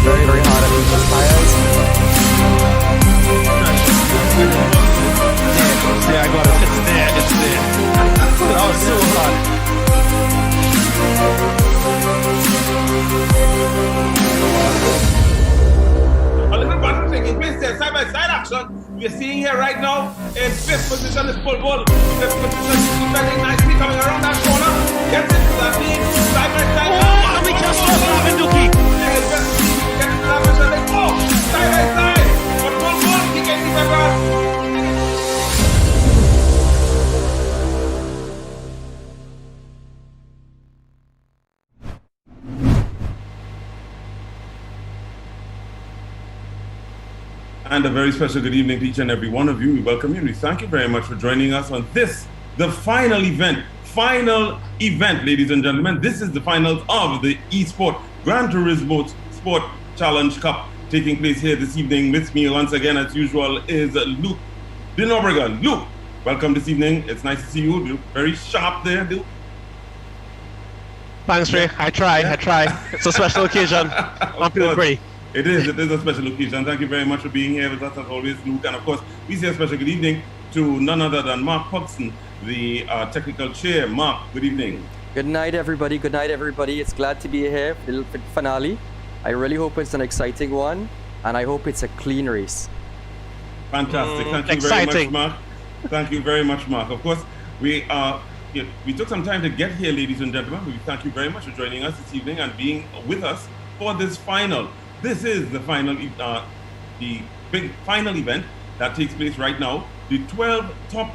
very, very hard on those tires. Yeah, I got it. It's there. That was so hard. A little battle taking place there, side-by-side action. We're seeing here right now in fifth position is Pole Bull. Fifth position is defending nicely, coming around that corner. Gets into that lead, side-by-side. Oh, and we just lost Marvin Dookie. Gets into that position, they go side-by-side. But Pole Bull, he can keep across. And a very special good evening to each and every one of you. We welcome you and we thank you very much for joining us on this, the final event, ladies and gentlemen. This is the finals of the eSport Gran Turismo Sport Challenge Cup taking place here this evening. With me once again, as usual, is Luke Dinobregan. Luke, welcome this evening. It's nice to see you. You look very sharp there, Luke. Thanks, Ray. I try. It's a special occasion. I'm feeling great. It is a special occasion. Thank you very much for being here with us as always, Luke. And of course, we say a special good evening to none other than Mark Pugson, the technical chair. Mark, good evening. Good night, everybody. It's glad to be here for the finale. I really hope it's an exciting one, and I hope it's a clean race. Fantastic. Thank you very much, Mark. Thank you very much, Mark. Of course, we took some time to get here, ladies and gentlemen. We thank you very much for joining us this evening and being with us for this final. This is the final, the big final event that takes place right now. The 12 top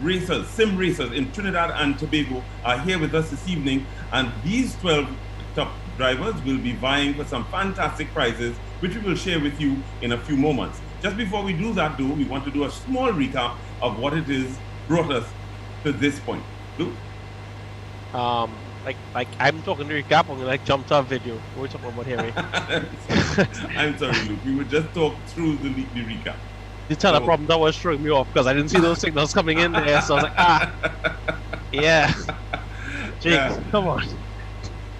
racers, sim racers in Trinidad and Tobago are here with us this evening, and these 12 top drivers will be vying for some fantastic prizes, which we will share with you in a few moments. Just before we do that, though, we want to do a small recap of what it is brought us to this point. Luke? Like I'm talking to recap on jumped off video. What are we talking about here, Ray? I'm sorry, Luke. We would just talk through the recap. You tell the problem that was throwing me off because I didn't see those signals coming in there, so I was like, yeah. Jeez, come on.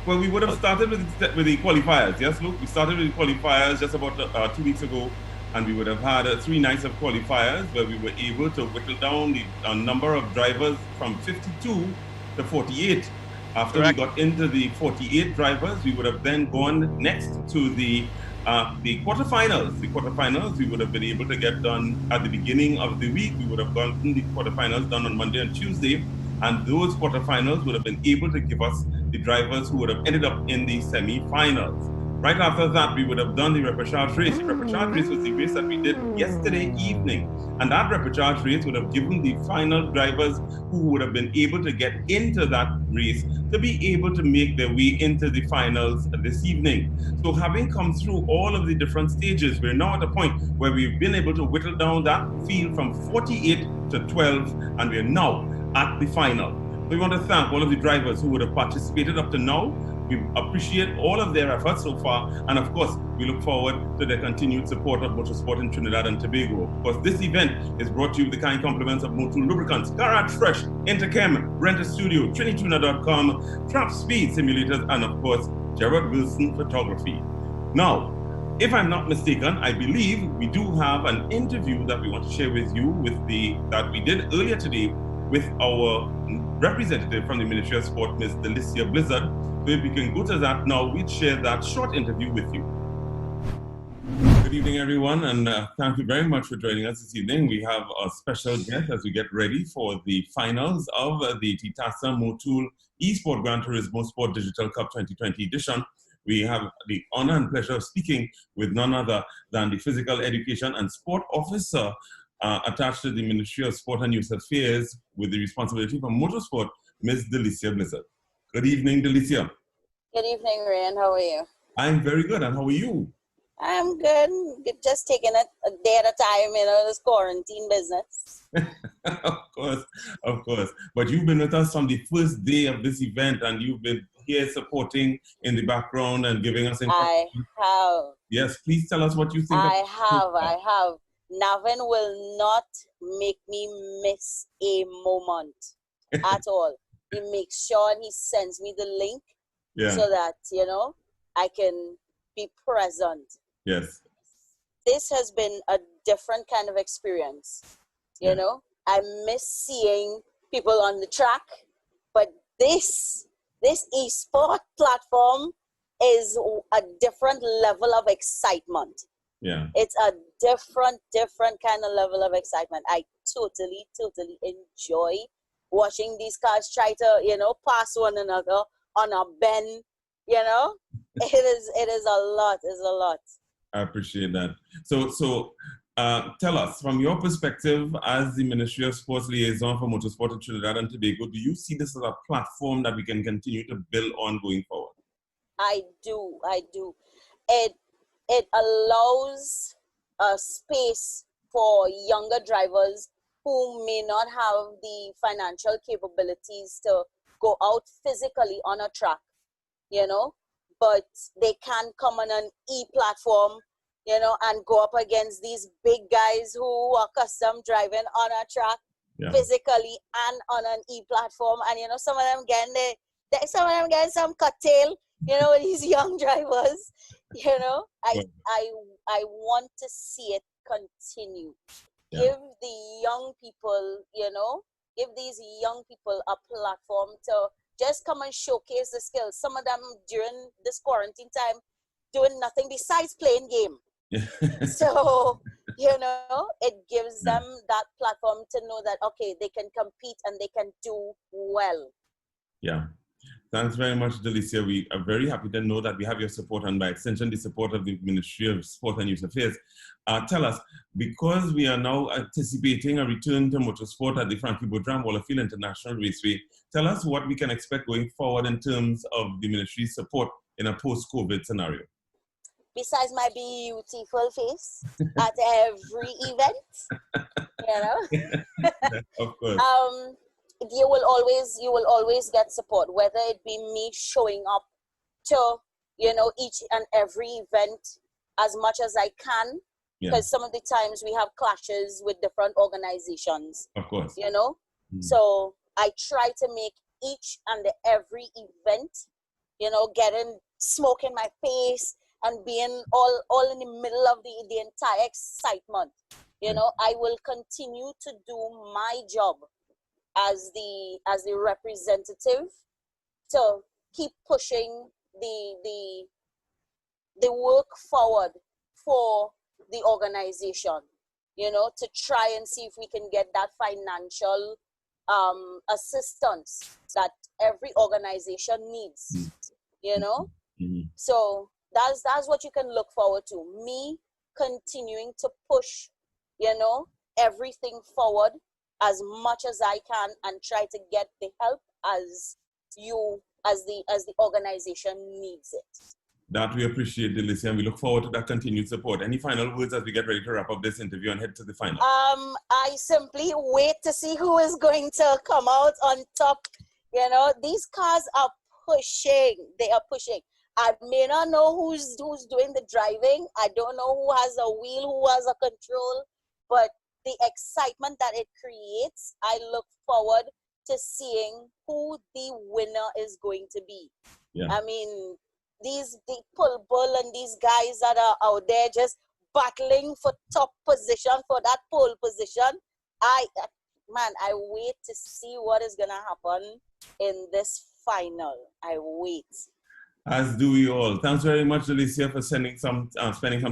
Well, we would have started with the qualifiers, yes, Luke? We started with the qualifiers just about 2 weeks ago, and we would have had 3 nights of qualifiers where we were able to whittle down the number of drivers from 52 to 48. After we got into the 48 drivers, we would have then gone next to the quarterfinals. The quarterfinals we would have been able to get done at the beginning of the week. We would have gone through the quarterfinals done on Monday and Tuesday, and those quarterfinals would have been able to give us the drivers who would have ended up in the semi-finals. Right after that, we would have done the repechage race. The repechage race was the race that we did yesterday evening. And that repechage race would have given the final drivers who would have been able to get into that race to be able to make their way into the finals this evening. So having come through all of the different stages, we're now at a point where we've been able to whittle down that field from 48 to 12, and we're now at the final. We want to thank all of the drivers who would have participated up to now. We appreciate all of their efforts so far, and of course, we look forward to their continued support of motorsport in Trinidad and Tobago. Of course, this event is brought to you with the kind compliments of Motul Lubricants, Garage Fresh, Interchem, Rent a Studio, TriniTuner.com, Trap Speed Simulators, and of course, Gerard Wilson Photography. Now, if I'm not mistaken, I believe we do have an interview that we want to share with you that we did earlier today with our representative from the Ministry of Sport, Ms. Delicia Blizzard. So if we can go to that now, we'd share that short interview with you. Good evening, everyone, and thank you very much for joining us this evening. We have a special guest as we get ready for the finals of the TTASA Motul eSport Gran Turismo Sport Digital Cup 2020 edition. We have the honor and pleasure of speaking with none other than the Physical Education and Sport Officer attached to the Ministry of Sport and Youth Affairs with the responsibility for motorsport, Ms. Delicia Blizzard. Good evening, Delicia. Good evening, Ryan. How are you? I'm very good, and how are you? I'm good. Just taking it a day at a time, this quarantine business. Of course. But you've been with us from the first day of this event, and you've been here supporting in the background and giving us information. I have. Yes, please tell us what you think. I have. Navin will not make me miss a moment at all. He makes sure and he sends me the link so that, I can be present. Yes. This has been a different kind of experience. You know, I miss seeing people on the track, but this esport platform is a different level of excitement. Yeah. It's a different kind of level of excitement. I totally enjoy watching these cars try to, you know, pass one another on a bend. You know, it is a lot. It's a lot. I appreciate that. So tell us, from your perspective as the Ministry of Sports liaison for motorsport in Trinidad and Tobago, do you see this as a platform that we can continue to build on going forward? I do. It allows a space for younger drivers who may not have the financial capabilities to go out physically on a track, you know, but they can come on an e-platform, you know, and go up against these big guys who are accustomed driving on a track physically and on an e-platform. And, you know, some of them getting some curtail, you know, these young drivers, you know. I want to see it continue. Give the young people, you know, give these young people a platform to just come and showcase the skills. Some of them during this quarantine time doing nothing besides playing game. So, you know, it gives them that platform to know that, okay, they can compete and they can do well. Yeah. Thanks very much, Delicia. We are very happy to know that we have your support and by extension, the support of the Ministry of Sport and Youth Affairs. Tell us, because we are now anticipating a return to motorsport at the Frankie Boudram Wallafield International Raceway, tell us what we can expect going forward in terms of the Ministry's support in a post-COVID scenario. Besides my beautiful face at every event, you know. Of course. You will always get support, whether it be me showing up to, you know, each and every event as much as I can, because some of the times we have clashes with different organizations. Of course. You know, so I try to make each and every event, you know, getting smoke in my face and being all in the middle of the entire excitement. You know, I will continue to do my job as the representative to keep pushing the work forward for the organization, you know, to try and see if we can get that financial assistance that every organization needs, you know. So that's what you can look forward to, me continuing to push, you know, everything forward as much as I can and try to get the help as the organization needs it. That we appreciate, Delicia, and we look forward to that continued support. Any final words as we get ready to wrap up this interview and head to the final? I simply wait to see who is going to come out on top. You know, these cars are pushing. They are pushing. I may not know who's doing the driving. I don't know who has a wheel, who has a control, but the excitement that it creates, I look forward to seeing who the winner is going to be. I mean, the Bull and these guys that are out there just battling for top position, for that pole position. I wait to see what is going to happen in this final. I wait. As do we all. Thanks very much, Delicia, for spending some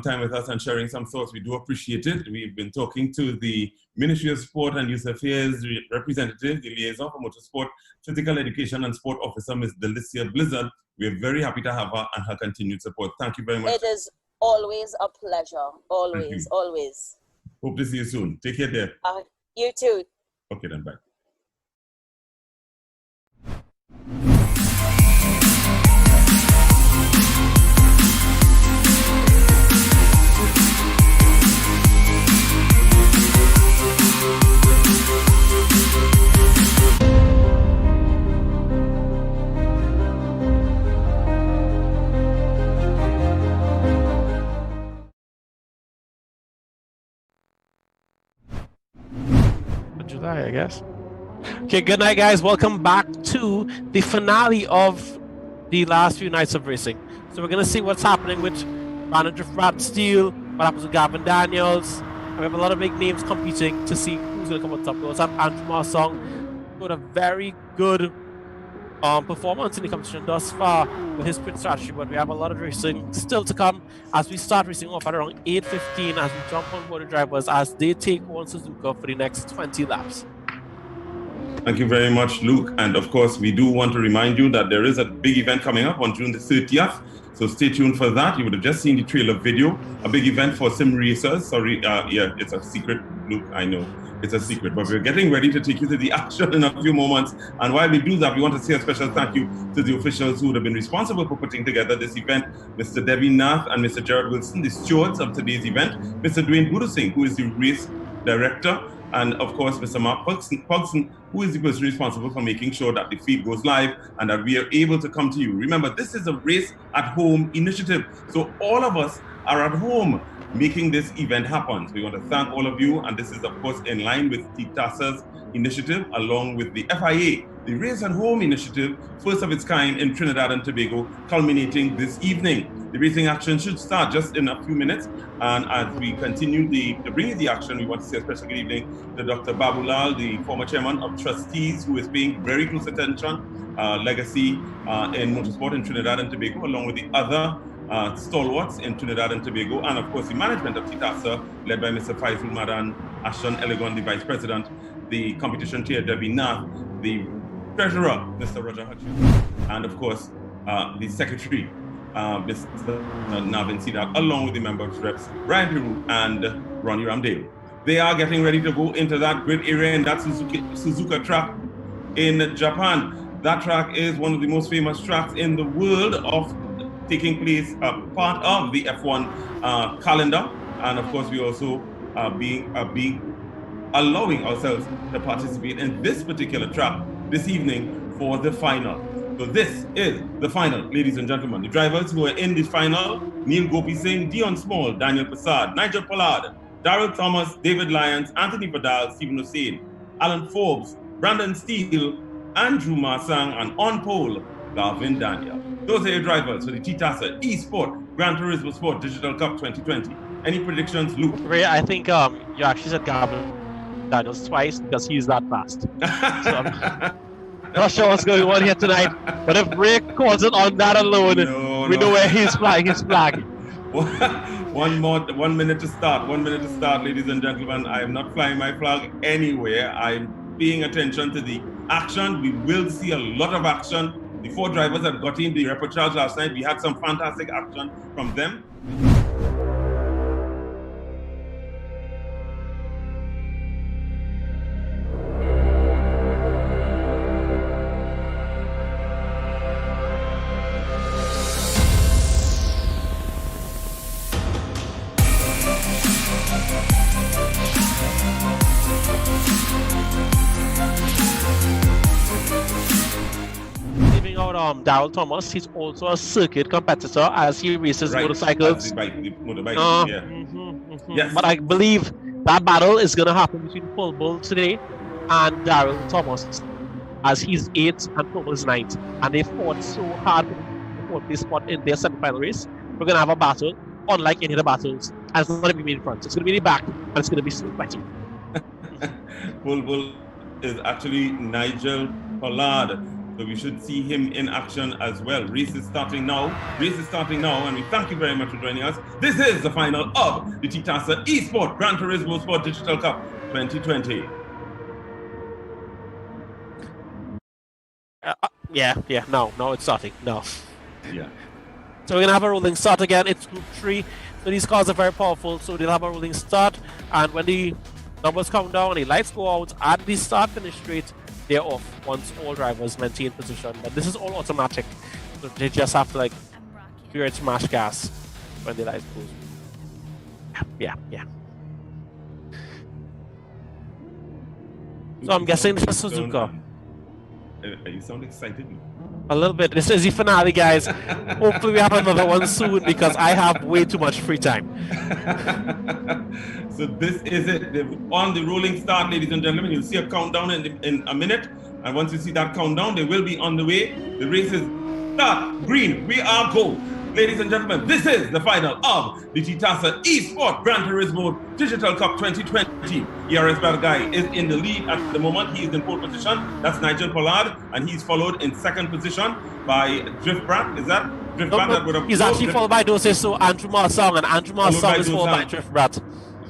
time with us and sharing some thoughts. We do appreciate it. We've been talking to the Ministry of Sport and Youth Affairs representative, the liaison for motorsport, physical education and sport officer, Ms. Delicia Blizzard. We're very happy to have her and her continued support. Thank you very much. It is always a pleasure. Always, always. Hope to see you soon. Take care there. You too. Okay, then bye. July, I guess. Okay, good night, guys. Welcome back to the finale of the last few nights of racing. So we're going to see what's happening with Brad Steele, what happens with Gavin Daniels. And we have a lot of big names competing to see who's going to come on top. We also have Andrew Marsong, got a very good performance in the competition thus far with his sprint strategy, but we have a lot of racing still to come as we start racing off at around 8:15 as we jump on board the drivers as they take on Suzuka for the next 20 laps. Thank you very much, Luke. And of course, we do want to remind you that there is a big event coming up on June the 30th. So stay tuned for that. You would have just seen the trailer video, a big event for sim racers. Sorry, yeah, it's a secret, Luke, I know. It's a secret, but we're getting ready to take you to the action in a few moments. And while we do that, we want to say a special thank you to the officials who would have been responsible for putting together this event, Mr. Debbie Nath and Mr. Gerard Wilson, the stewards of today's event, Mr. Dwayne Budusing, who is the race director, and of course, Mr. Mark Pugson, who is the person responsible for making sure that the feed goes live and that we are able to come to you. Remember, this is a race at home initiative. So all of us are at home making this event happen. So we want to thank all of you. And this is, of course, in line with TTASA's initiative, along with the FIA, the Race at Home initiative, first of its kind in Trinidad and Tobago, culminating this evening. The racing action should start just in a few minutes. And as we continue to bring you the action, we want to say a special good evening to Dr. Babulal, the former chairman of trustees, who is paying very close attention, legacy in motorsport in Trinidad and Tobago, along with the other stalwarts in Trinidad and Tobago, and of course the management of TTASA, led by Mr. Faisal Madan, Ashton Elegon, the vice president, the competition chair, Debbie Nath, the treasurer, Mr. Roger Hutchins, and of course the secretary, Mr. Navin Sidak, along with the members reps, Brian Peru and Ronnie Ramdale. They are getting ready to go into that grid area in that Suzuka track in Japan. That track is one of the most famous tracks in the world of taking place part of the F1 calendar, and of course we also allowing ourselves to participate in this particular track this evening for the final. So this is the final, ladies and gentlemen. The drivers who are in the final: Neil Gopi Singh, Dion Small, Daniel Prasad, Nigel Pollard, Darrell Thomas, David Lyons, Anthony Padal, Stephen Hussein, Alan Forbes, Brandon Steele, Andrew Marsang, and on pole, Gavin Daniel. Those are your drivers for the TTASA eSports Gran Turismo Sport Digital Cup 2020. Any predictions, Luke? Ray, I think you actually said Gavin Daniels twice because he's that fast. So I'm not sure what's going on here tonight, but if Ray calls it on that alone, we know where he's flying his flag. 1 minute to start. 1 minute to start, ladies and gentlemen. I am not flying my flag anywhere. I'm paying attention to the action. We will see a lot of action. The four drivers that got in the reportage last night, we had some fantastic action from them. Darrell Thomas, he's also a circuit competitor as he races motorcycles. The motorbike, yeah. Yes. But I believe that battle is going to happen between Paul Bull today and Darrell Thomas, as he's 8th and Paul is 9th. And they fought so hard for the 4th spot in their semi-final race. We're going to have a battle, unlike any other battles, and it's not going to be in front. It's going to be in the back, and it's going to be so fighting. Paul Bull is actually Nigel Pollard. So we should see him in action as well. Race is starting now, and we thank you very much for joining us. This is the final of the TTASA eSports Gran Turismo Sport Digital Cup 2020. No, it's starting, no. Yeah. So we're going to have a rolling start again. It's Group 3, so these cars are very powerful, so they'll have a rolling start, and when the numbers come down and the lights go out at the start-finish straight, they're off once all drivers maintain position. But this is all automatic, so they just have to clear it, smash gas when the light goes. Yeah. So I'm guessing this is Suzuka. You sound excited. A little bit. This is the finale, guys. Hopefully we have another one soon because I have way too much free time. So this is it. They're on the rolling start, ladies and gentlemen. You'll see a countdown in a minute. And once you see that countdown, they will be on the way. The race is start. Green. We are go. Ladies and gentlemen, this is the final of the TTASA eSports Gran Turismo Digital Cup 2020. ERS Bad Guy is in the lead at the moment. He is in pole position. That's Nigel Pollard, and he's followed in second position by Drift Brat. Is that Drift Brat? That would have he's actually followed by So Andrew Marsong, and Andrew Marsong is followed by Drift Brat.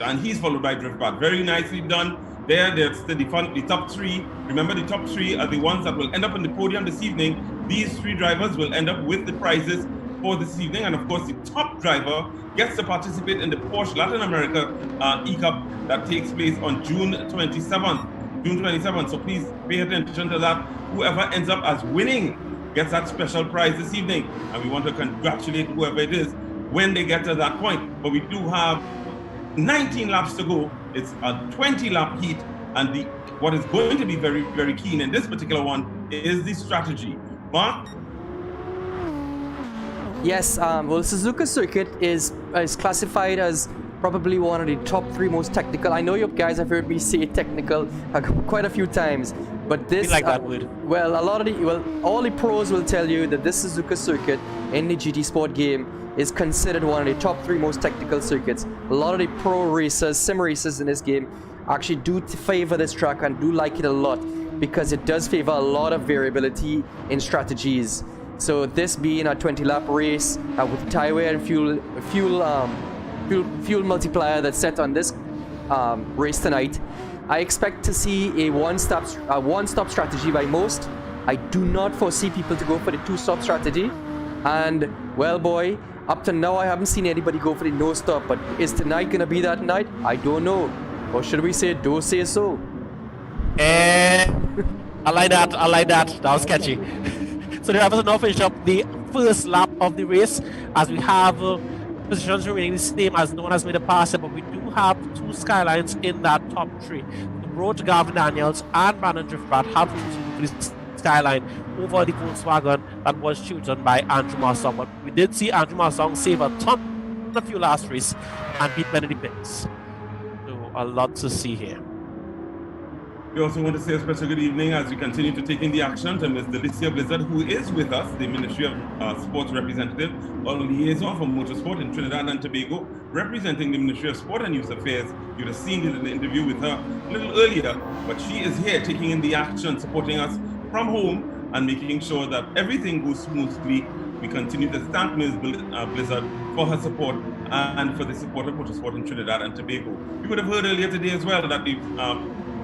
And he's followed by Drift Brat. Very nicely done. There's the top three. Remember, the top three are the ones that will end up on the podium this evening. These three drivers will end up with the prizes for this evening, and of course the top driver gets to participate in the Porsche Latin America E-Cup that takes place on June 27th. So please pay attention to that. Whoever ends up as winning gets that special prize this evening, and we want to congratulate whoever it is when they get to that point. But we do have 19 laps to go. It's a 20-lap heat, and what is going to be very, very keen in this particular one is the strategy. Mark? Yes, well, Suzuka circuit is classified as probably one of the top three most technical. I know you guys have heard me say technical quite a few times, but this, like that word. Well, all the pros will tell you that this Suzuka circuit in the GT Sport game is considered one of the top three most technical circuits. A lot of the pro racers, sim racers in this game actually do favor this track and do like it a lot because it does favor a lot of variability in strategies. So this being a 20-lap race with tire wear and fuel multiplier that's set on this race tonight, I expect to see a one-stop strategy by most. I do not foresee people to go for the two-stop strategy. And well, boy, up to now I haven't seen anybody go for the no-stop. But is tonight gonna be that night? I don't know. Or should we say, don't say so? I like that. That was catchy. So the drivers are now finish up the first lap of the race as we have positions remaining the same as no one has made a pass yet, but we do have two skylines in that top three. The road to Gavin Daniels and Brandon Drift Brat have chosen for the skyline over the Volkswagen that was chosen by Andrew Marsong. But we did see Andrew Marsong save a ton of fuel last race and beat many of the pits. So a lot to see here. We also want to say a special good evening as we continue to take in the action to Ms. Delicia Blizzard, who is with us, the Ministry of Sports representative or liaison for motorsport in Trinidad and Tobago, representing the Ministry of Sport and Youth Affairs. You'd have seen the interview with her a little earlier, but she is here taking in the action, supporting us from home and making sure that everything goes smoothly. We continue to thank Ms. Blizzard for her support and for the support of motorsport in Trinidad and Tobago. You would have heard earlier today as well that the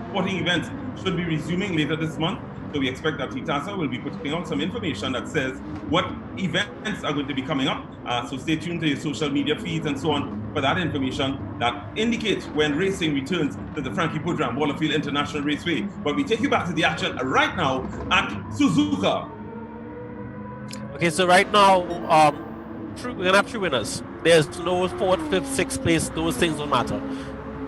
sporting events should be resuming later this month. So we expect that TTASA will be putting out some information that says what events are going to be coming up. So stay tuned to your social media feeds and so on for that information that indicates when racing returns to the Frankie Pudram Wallafield International Raceway. But we take you back to the action right now at Suzuka. Okay, so right now, we're going to have three winners. There's no 4th, 5th, 6th place. Those things don't matter.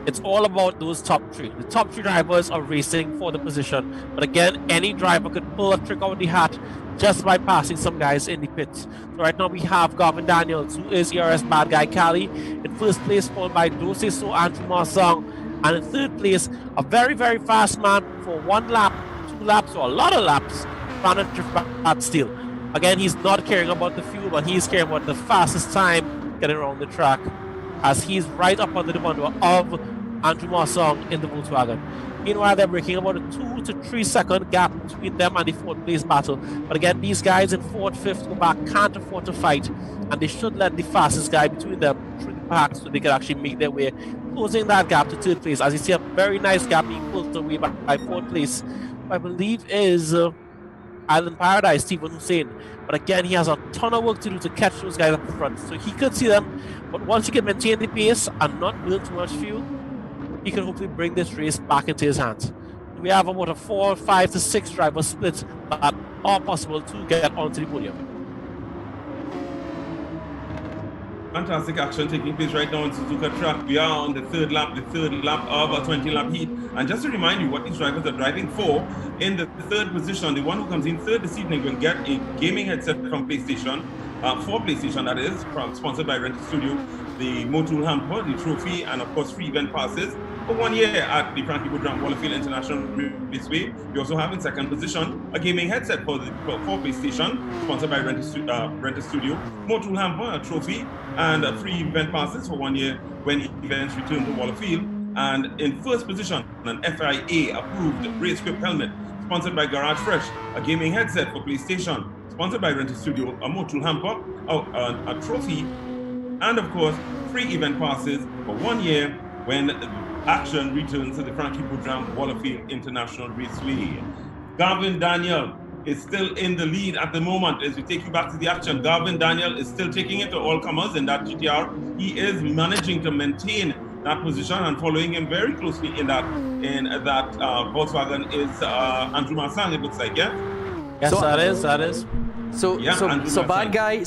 It's all about those top three. The top three drivers are racing for the position. But again, any driver could pull a trick out of the hat just by passing some guys in the pits. So right now we have Gavin Daniels, who is ERS Bad Guy Cali, in first place, followed by So Andrew Marsong. And in third place, a very, very fast man for 1 lap, 2 laps, or a lot of laps, Brandon Drift Brat Steel. Again, he's not caring about the fuel, but he's caring about the fastest time getting around the track, as he's right up under the window of Andrew Marsong in the Volkswagen. Meanwhile, they're breaking about a 2 to 3 second gap between them and the 4th place battle. But again, these guys in 4th, 5th go back, can't afford to fight, and they should let the fastest guy between them through the pack so they can actually make their way, closing that gap to 3rd place. As you see, a very nice gap being pulled away by 4th place, who I believe is Island Paradise, Stephen Hussein. But again, he has a ton of work to do to catch those guys up front. So he could see them, but once he can maintain the pace and not burn too much fuel, he can hopefully bring this race back into his hands. We have about a 4, 5 to 6 driver split that are possible to get onto the podium. Fantastic action taking place right now on Suzuka track. We are on the third lap of a 20-lap heat. And just to remind you what these drivers are driving for, in the third position, the one who comes in third this evening will get a gaming headset from PlayStation, for PlayStation that is, sponsored by Rental Studio, the Motul hamper, the trophy, and of course free event passes. for 1 year at the Frankie Boudram Wallafield International Raceway. We also have in second position a gaming headset for PlayStation, sponsored by Rent a Studio, Motul Hamper, a trophy, and 3 event passes for 1 year when events return to Wallafield. And in first position, an FIA approved race equipped helmet, sponsored by Garage Fresh, a gaming headset for PlayStation, sponsored by Rent a Studio, a Motul Hamper, a trophy, and of course, 3 event passes for 1 year when action returns to the Frankie Boudram Wallafield International Raceway. Garvin Daniel is still in the lead at the moment as we take you back to the action. Garvin Daniel is still taking it to all comers in that GTR. He is managing to maintain that position, and following him very closely in that Volkswagen is Andrew Marsang, it looks like, yeah? Yes, so, that is. So bad guy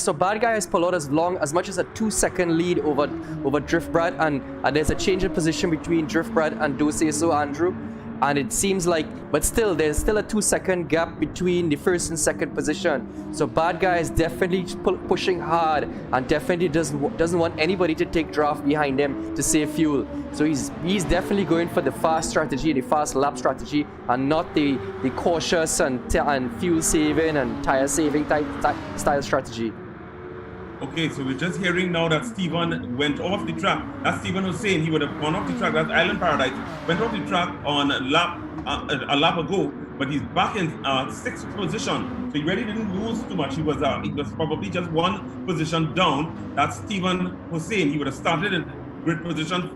has pulled out as much as a 2-second lead over Drift Brad, and there's a change in position between Drift Brad and So Andrew, and it seems like, but still there's still a 2-second gap between the first and second position. So bad guy is definitely pushing hard and definitely doesn't want anybody to take draft behind him to save fuel. So he's definitely going for the fast strategy, the fast lap strategy, and not the cautious and fuel saving and tire saving type style strategy. Okay, so we're just hearing now that Stephen went off the track. That's Stephen Hussein. He would have gone off the track. That's Island Paradise. Went off the track on a lap ago, but he's back in 6th position. So he really didn't lose too much. He was probably just 1 position down. That's Stephen Hussein. He would have started in grid position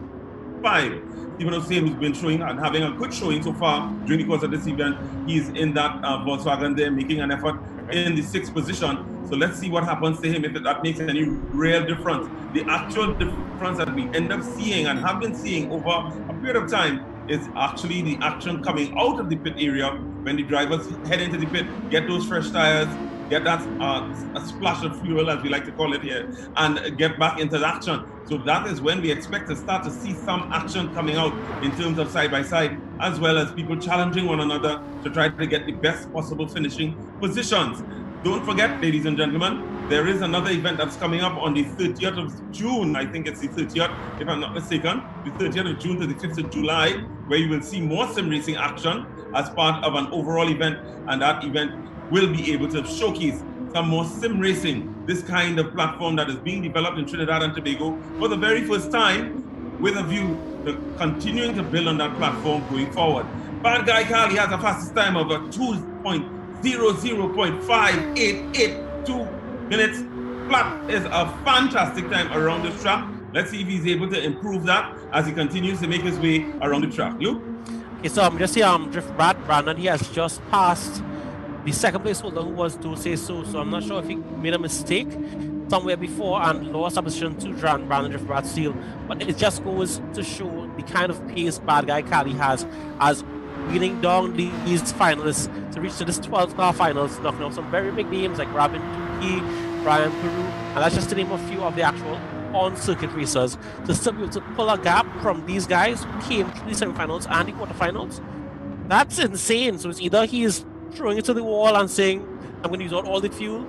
5. Stephen Hussein, who's been showing and having a good showing so far during the course of this event. He's in that Volkswagen there, making an effort in the 6th position. So let's see what happens to him, if that makes any real difference. The actual difference that we end up seeing and have been seeing over a period of time is actually the action coming out of the pit area when the drivers head into the pit, get those fresh tires, get that a splash of fuel, as we like to call it here, and get back into the action. So that is when we expect to start to see some action coming out in terms of side-by-side, as well as people challenging one another to try to get the best possible finishing positions. Don't forget, ladies and gentlemen, there is another event that's coming up on the 30th of June. I think it's the 30th, if I'm not mistaken, the 30th of June to the 5th of July, where you will see more sim racing action as part of an overall event, and that event will be able to showcase some more sim racing, this kind of platform that is being developed in Trinidad and Tobago for the very first time, with a view to continuing to build on that platform going forward. Bad Guy Carly has a fastest time of a 2.00.5882 minutes. Flat is a fantastic time around this track. Let's see if he's able to improve that as he continues to make his way around the track. Luke? Okay, so I'm just here, Drift Brandon, he has just passed the second place holder, who was So I'm not sure if he made a mistake somewhere before and lost a position to Brandon Drift Brad Steele. But it just goes to show the kind of pace Bad Guy Cali has as wheeling down these finalists to reach to this 12th car finals, knocking out some very big names like Robin Tukey, Brian Peru, and that's just to name a few of the actual on-circuit racers, to still be able to pull a gap from these guys who came to the semifinals and the quarterfinals. That's insane. So it's either he's throwing it to the wall and saying, I'm going to use all the fuel,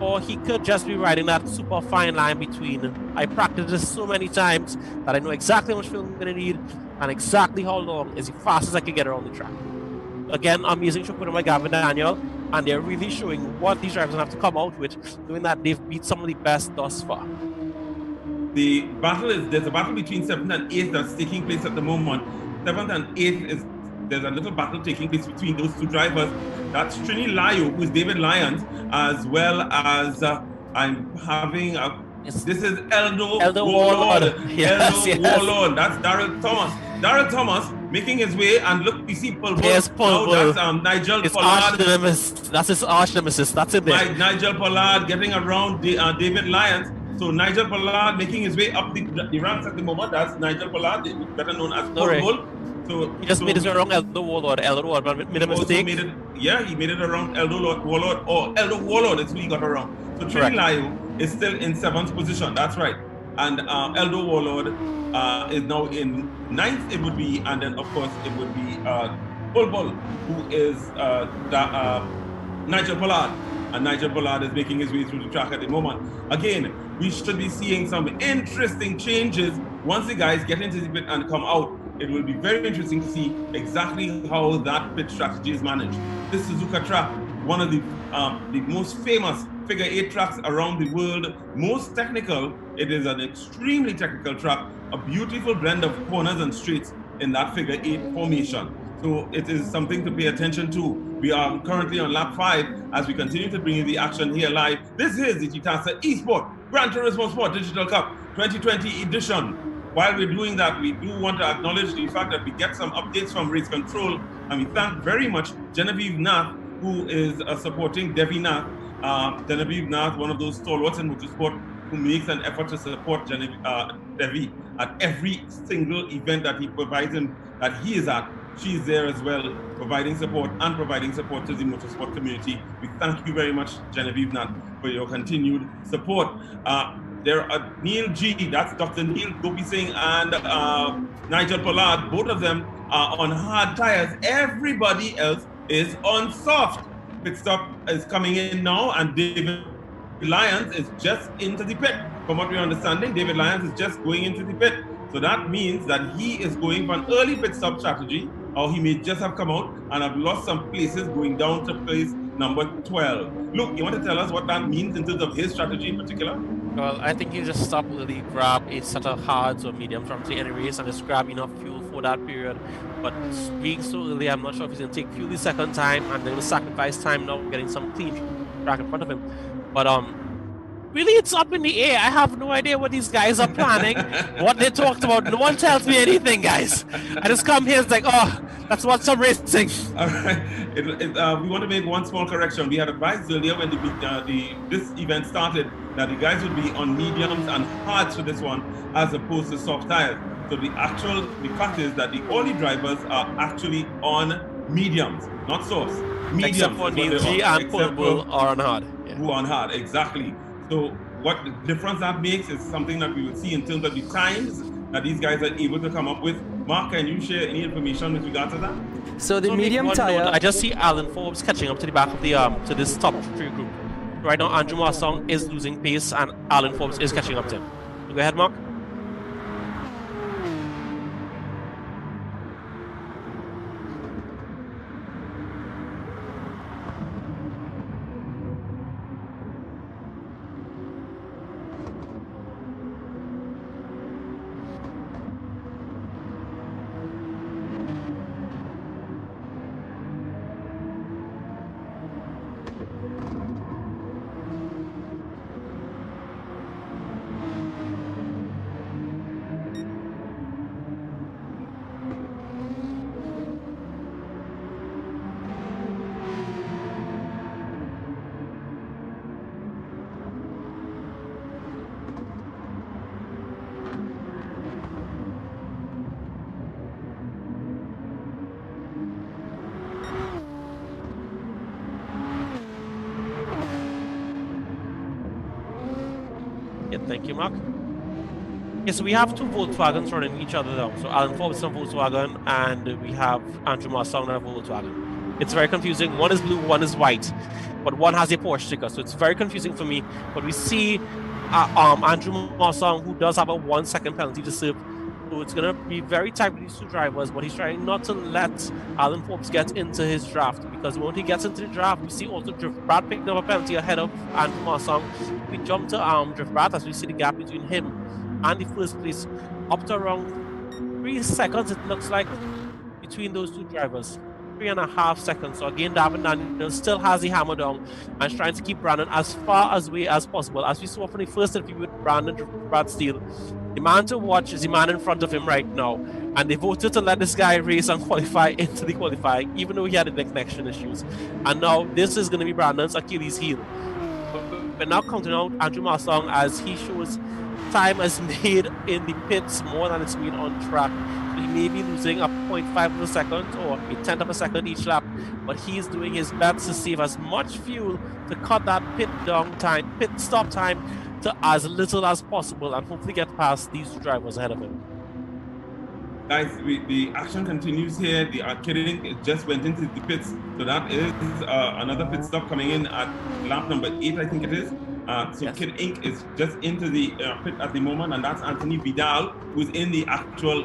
or he could just be riding that super fine line between, I practiced this so many times that I know exactly how much fuel I'm going to need and exactly how long is the fastest I can get around the track. Again, amazing show put on by Gavin Daniel, and they're really showing what these drivers have to come out with, knowing that they've beat some of the best thus far. The battle there's a battle between 7th and 8th that's taking place at the moment. 7th and 8th there's a little battle taking place between those 2 drivers. That's Trini Layo, who is David Lyons, as well as this is Eldo Warlord. Warlord. That's Darrell Thomas. Darrell Thomas making his way, and look, we see Paul Bull. Yes, Paul Bull. That's Nigel Pollard. That's his arch nemesis. That's it there. Nigel Pollard getting around David Lyons. So Nigel Pollard making his way up the ranks at the moment. That's Nigel Pollard, better known as Paul Bull. So he just made it around Eldo Warlord. Made a mistake. He made it around Eldo Warlord, or Eldo Warlord is who he got around. So Trini Layo is still in 7th position. That's right. And Eldo Warlord is now in 9th, it would be, and then of course it would be Bull, who is Nigel Pollard. And Nigel Pollard is making his way through the track at the moment. Again, we should be seeing some interesting changes once the guys get into the pit and come out. it will be very interesting to see exactly how that pit strategy is managed. This Suzuka track, one of the most famous figure 8 tracks around the world, most technical. It is an extremely technical track, a beautiful blend of corners and straights in that figure 8 formation. So it is something to pay attention to. We are currently on lap 5 as we continue to bring you the action here live. This is the TTASA eSports Gran Turismo Sport Digital Cup 2020 edition. While we're doing that, we do want to acknowledge the fact that we get some updates from race control, and we thank very much Genevieve Nath, who is supporting Devi Nath. Genevieve Nath, one of those stalwarts in motorsport, who makes an effort to support Devi at every single event that he provides him, that he is at. She's there as well, providing support to the motorsport community. We thank you very much, Genevieve Nath, for your continued support. There are Neil G, that's Dr. Neil Gopi Singh, and Nigel Pollard. Both of them are on hard tires. Everybody else is on soft. Pit stop is coming in now, and David Lyons is just into the pit. From what we're understanding, David Lyons is just going into the pit. So that means that he is going for an early pit stop strategy, or he may just have come out and have lost some places going down to place number 12. Look, you want to tell us what that means in terms of his strategy in particular? Well, I think he just stopped really grab a set of hards or mediums from any race and just grab enough fuel for that period. But being so early, I'm not sure if he's going to take fuel the second time and they're going to sacrifice time now getting some clean track in front of him. But really, it's up in the air. I have no idea what these guys are planning, what they talked about. No one tells me anything, guys. I just come here, it's like, oh, that's what some racing. All right. We want to make one small correction. We had advised earlier when this event started that the guys would be on mediums and hards for this one, as opposed to soft tires. So the fact is that the early drivers are actually on mediums, not softs. Mediums. Except for Neil G and Paul Bull are on hard. Yeah. Who are on hard, exactly. So what the difference that makes is something that we will see in terms of the times that these guys are able to come up with. Mark, can you share any information with regard to that? So the medium tire. I just see Alan Forbes catching up to the back of the to this top 3 group. Right now, Andrew Marsong is losing pace, and Alan Forbes is catching up to him. Go ahead, Mark. Thank you, Mark. Yes, so we have 2 Volkswagens running each other down. So Alan Forbes on Volkswagen, and we have Andrew Marsong on a Volkswagen. It's very confusing. One is blue, one is white, but one has a Porsche sticker, so it's very confusing for me. But we see Andrew Marsong, who does have a 1-second penalty to serve. So it's going to be very tight with these 2 drivers, but he's trying not to let Alan Forbes get into his draft, because when he gets into the draft, we see also Drift Brad picking up a penalty ahead of Andrew Marsong. We jump to Drift Brad as we see the gap between him and the first place up to around 3 seconds, it looks like, between those 2 drivers. 3.5 seconds. So again, Davin Daniel still has the hammer down and is trying to keep Brandon as far away as possible. As we saw from the first interview with Brad Steele, the man to watch is the man in front of him right now. And they voted to let this guy race and qualify into the qualifying, even though he had the connection issues. And now this is going to be Brandon's Achilles heel. But now counting out Andrew Marsong as he shows time is made in the pits more than it's made on track. So he may be losing a 0.5 of a second or a tenth of a second each lap, but he's doing his best to save as much fuel to cut that pit stop time to as little as possible and hopefully get past these drivers ahead of him. Guys, the action continues here. The Kart Racing just went into the pits, so that is another pit stop coming in at lap number 8, I think it is. So yes. Kart Racing is just into the pit at the moment, and that's Anthony Vidal, who's in the actual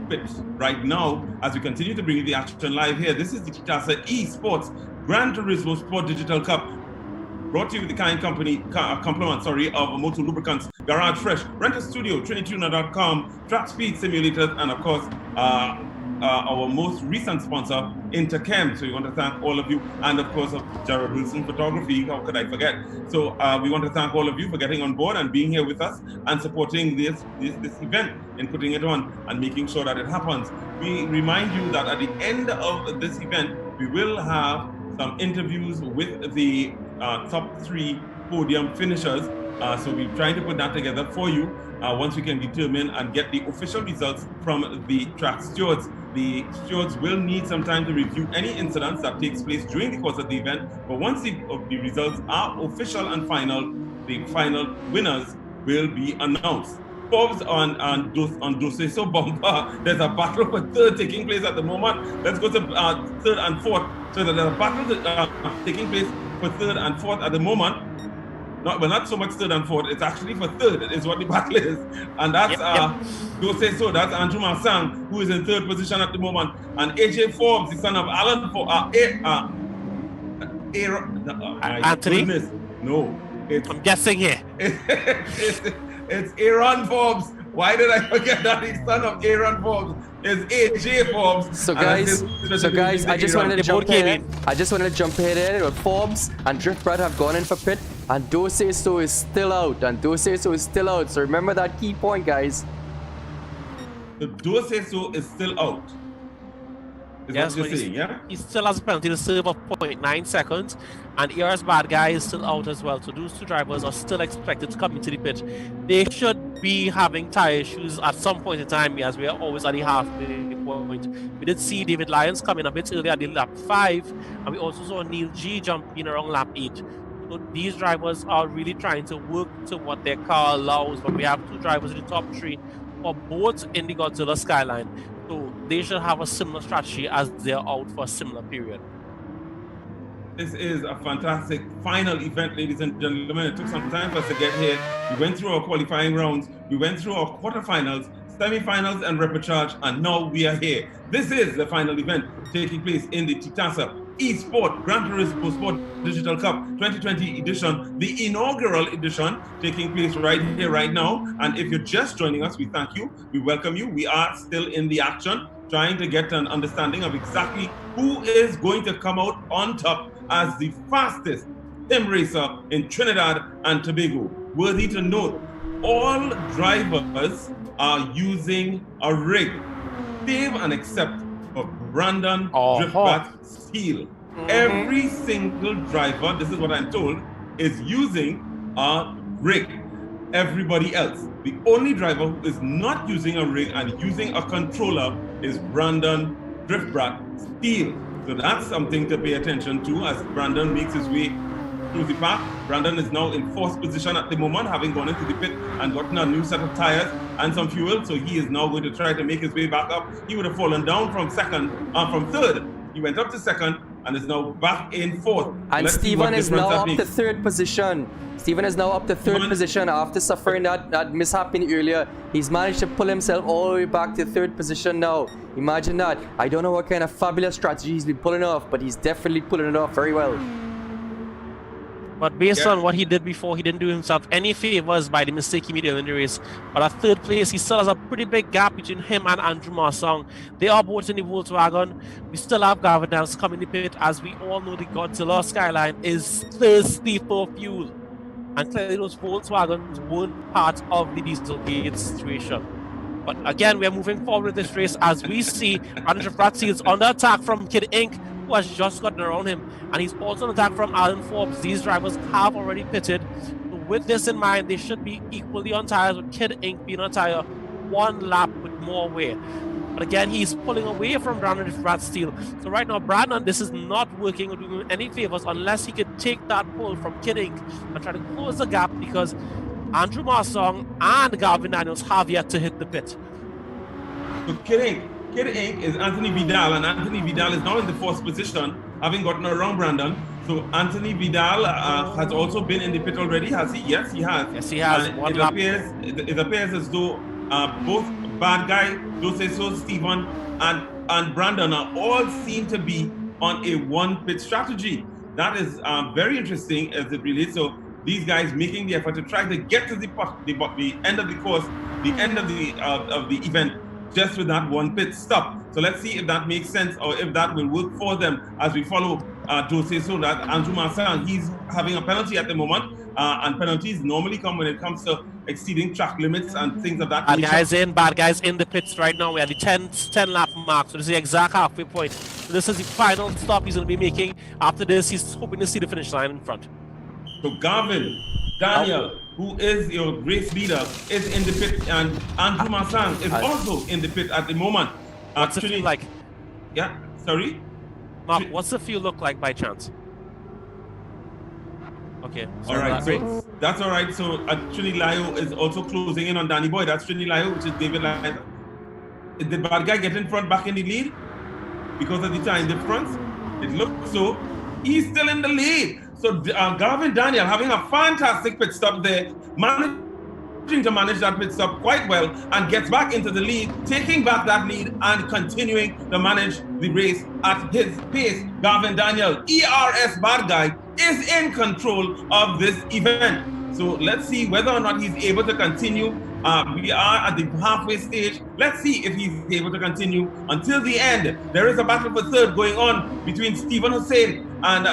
pit right now as we continue to bring you the action live here. This is the TTASA eSports Gran Turismo Sport Digital Cup, brought to you with the kind compliment of Motul Lubricants, Garage Fresh, Rental Studio, TrinityTuner.com, Track Speed Simulators, and of course, our most recent sponsor, Interchem. So we want to thank all of you, and of course, Jared Wilson Photography. How could I forget? So we want to thank all of you for getting on board and being here with us and supporting this event and putting it on and making sure that it happens. We remind you that at the end of this event, we will have some interviews with the top 3 podium finishers. So we're trying to put that together for you once we can determine and get the official results from the track stewards. The stewards will need some time to review any incidents that takes place during the course of the event, but once the results are official and final, the final winners will be announced. Forbes on Dose So Bumper, there's a battle for third taking place at the moment. Let's go to third and fourth. So there's a battle taking place for third and fourth at the moment. Not so much third and fourth, it's actually for third is what the battle is. And that's Dose So, that's Andrew Marsang, who is in third position at the moment. And AJ Forbes, the son of Alan Forbes, Anthony? Goodness. No. I'm guessing here. It's Aaron Forbes. Why did I forget that the son of Aaron Forbes is AJ Forbes? So guys, I just wanted to jump in. I just wanted to jump in with Forbes and Driftbrat have gone in for pit, and Dose So is still out, So remember that key point, guys. The Dose So is still out. Yes, what you're saying, yeah? He still has a penalty to serve of 0.9 seconds, and ER's bad guy is still out as well. So those 2 drivers are still expected to come into the pit. They should be having tire issues at some point in time, as we are always at the halfway point. We did see David Lyons coming a bit earlier at the lap 5, and we also saw Neil G jump in around lap 8. So these drivers are really trying to work to what their car allows, but we have 2 drivers in the top 3 for both in the Godzilla Skyline. So they should have a similar strategy as they're out for a similar period. This is a fantastic final event, ladies and gentlemen. It took some time for us to get here. We went through our qualifying rounds, we went through our quarterfinals, semi-finals, and repechage, and now we are here. This is the final event taking place in the TTASA eSport Gran Turismo Sport Digital Cup 2020 edition, the inaugural edition, taking place right here, right now. And if you're just joining us, we thank you, we welcome you. We are still in the action, trying to get an understanding of exactly who is going to come out on top as the fastest sim racer in Trinidad and Tobago. Worthy to note, all drivers are using a rig, save and except for Brandon Driftbat Steele. Every single driver, this is what I'm told, is using a rig. Everybody else, the only driver who is not using a rig and using a controller is Brandon Driftbat Steele. So that's something to pay attention to as Brandon makes his way through the pack. Brandon is now in 4th position at the moment, having gone into the pit and gotten a new set of tires and some fuel. So he is now going to try to make his way back up. He would have fallen down from 3rd. He went up to 2nd and is now back in 4th. And Stephen is now up to 3rd position. Stephen is now up to 3rd position after suffering that mishap earlier. He's managed to pull himself all the way back to 3rd position now. Imagine that. I don't know what kind of fabulous strategy he's been pulling off, but he's definitely pulling it off very well. But based on what he did before, he didn't do himself any favors by the mistake he made in the race. But at 3rd place, he still has a pretty big gap between him and Andrew Marsang. They are both in the Volkswagen. We still have Gavin Dance coming in the pit. As we all know, the Godzilla Skyline is thirsty for fuel. And clearly those Volkswagens weren't part of the Dieselgate situation. But again, we are moving forward with this race as we see Andrew Driftbat is under attack from Kid Inc., who has just gotten around him, and he's also an attack from Alan Forbes. These drivers have already pitted. So with this in mind, they should be equally on tires, with Kid Inc. being on tire 1 lap with more wear. But again, he's pulling away from Brandon Driftbat Steele. So right now, Brandon, this is not working or doing him any favors unless he could take that pull from Kid Inc. and try to close the gap, because Andrew Marsang and Gavin Daniels have yet to hit the pit. So Kid Inc. is Anthony Vidal, and Anthony Vidal is now in the 4th position, having gotten around Brandon. So Anthony Vidal has also been in the pit already, has he? Yes, he has. Yes, he has. It appears as though both Bad Guy, Doseso, Stephen, and Brandon are all seem to be on a one-pit strategy. That is very interesting as it relates to these guys making the effort to try to get to the end of the course, the end of the event, just with that one pit stop. So let's see if that makes sense or if that will work for them as we follow Doseso, that Andrew Marsan, he's having a penalty at the moment, and penalties normally come when it comes to exceeding track limits and things of that nature. Bad guys in the pits right now. We are the 10 lap mark, so this is the exact halfway point. So this is the final stop he's going to be making. After this, he's hoping to see the finish line in front. So Gavin Daniel, who is your race leader, is in the pit, and Andrew Marsan is also in the pit at the moment. What's the feel like? Yeah, sorry? Mark, what's the fuel look like by chance? Okay. All right, so that's all right. So Trini Lyo is also closing in on Danny Boy. That's Trini Lyo, which is David Lyo. Did the bad guy get in front back in the lead because of the time difference? It looks so. He's still in the lead. So Gavin Daniel having a fantastic pit stop there, managing to manage that pit stop quite well, and gets back into the lead, taking back that lead and continuing to manage the race at his pace. Gavin Daniel, ERS Bad Guy, is in control of this event. So let's see whether or not he's able to continue. We are at the halfway stage. Let's see if he's able to continue until the end. There is a battle for third going on between Stephen Hussein and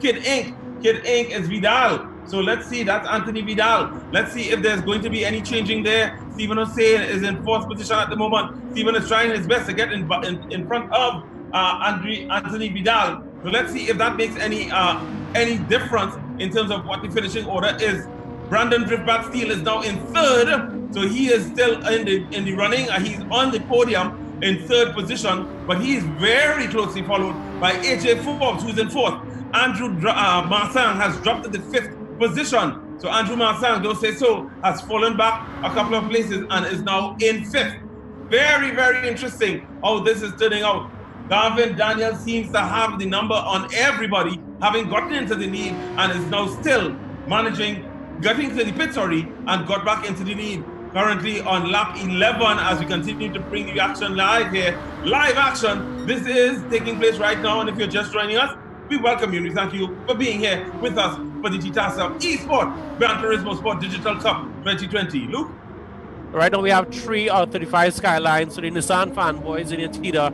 Kid Inc. Kid Inc. is Vidal. So let's see, that's Anthony Vidal. Let's see if there's going to be any changing there. Stephen Hussein is in fourth position at the moment. Stephen is trying his best to get in front of Anthony Vidal. So let's see if that makes any difference in terms of what the finishing order is. Brandon Driftback Steele is now in third, so he is still in the running. He's on the podium in third position, but he is very closely followed by AJ Forbes, who's in fourth. Andrew Marsan has dropped to the fifth position. So Andrew Marsan, Doseso, has fallen back a couple of places and is now in fifth. Very, very interesting how this is turning out. Gavin Daniel seems to have the number on everybody, having gotten into the lead and is now still getting to the pit, and got back into the lead. Currently on lap 11 as we continue to bring the action live here. Live action. This is taking place right now, and if you're just joining us, we welcome you. We thank you for being here with us for the TTASA eSports Gran Turismo Sport Digital Cup 2020. Luke? Right now we have 3 out of 35 Skylines, so the Nissan fanboys in your Tita,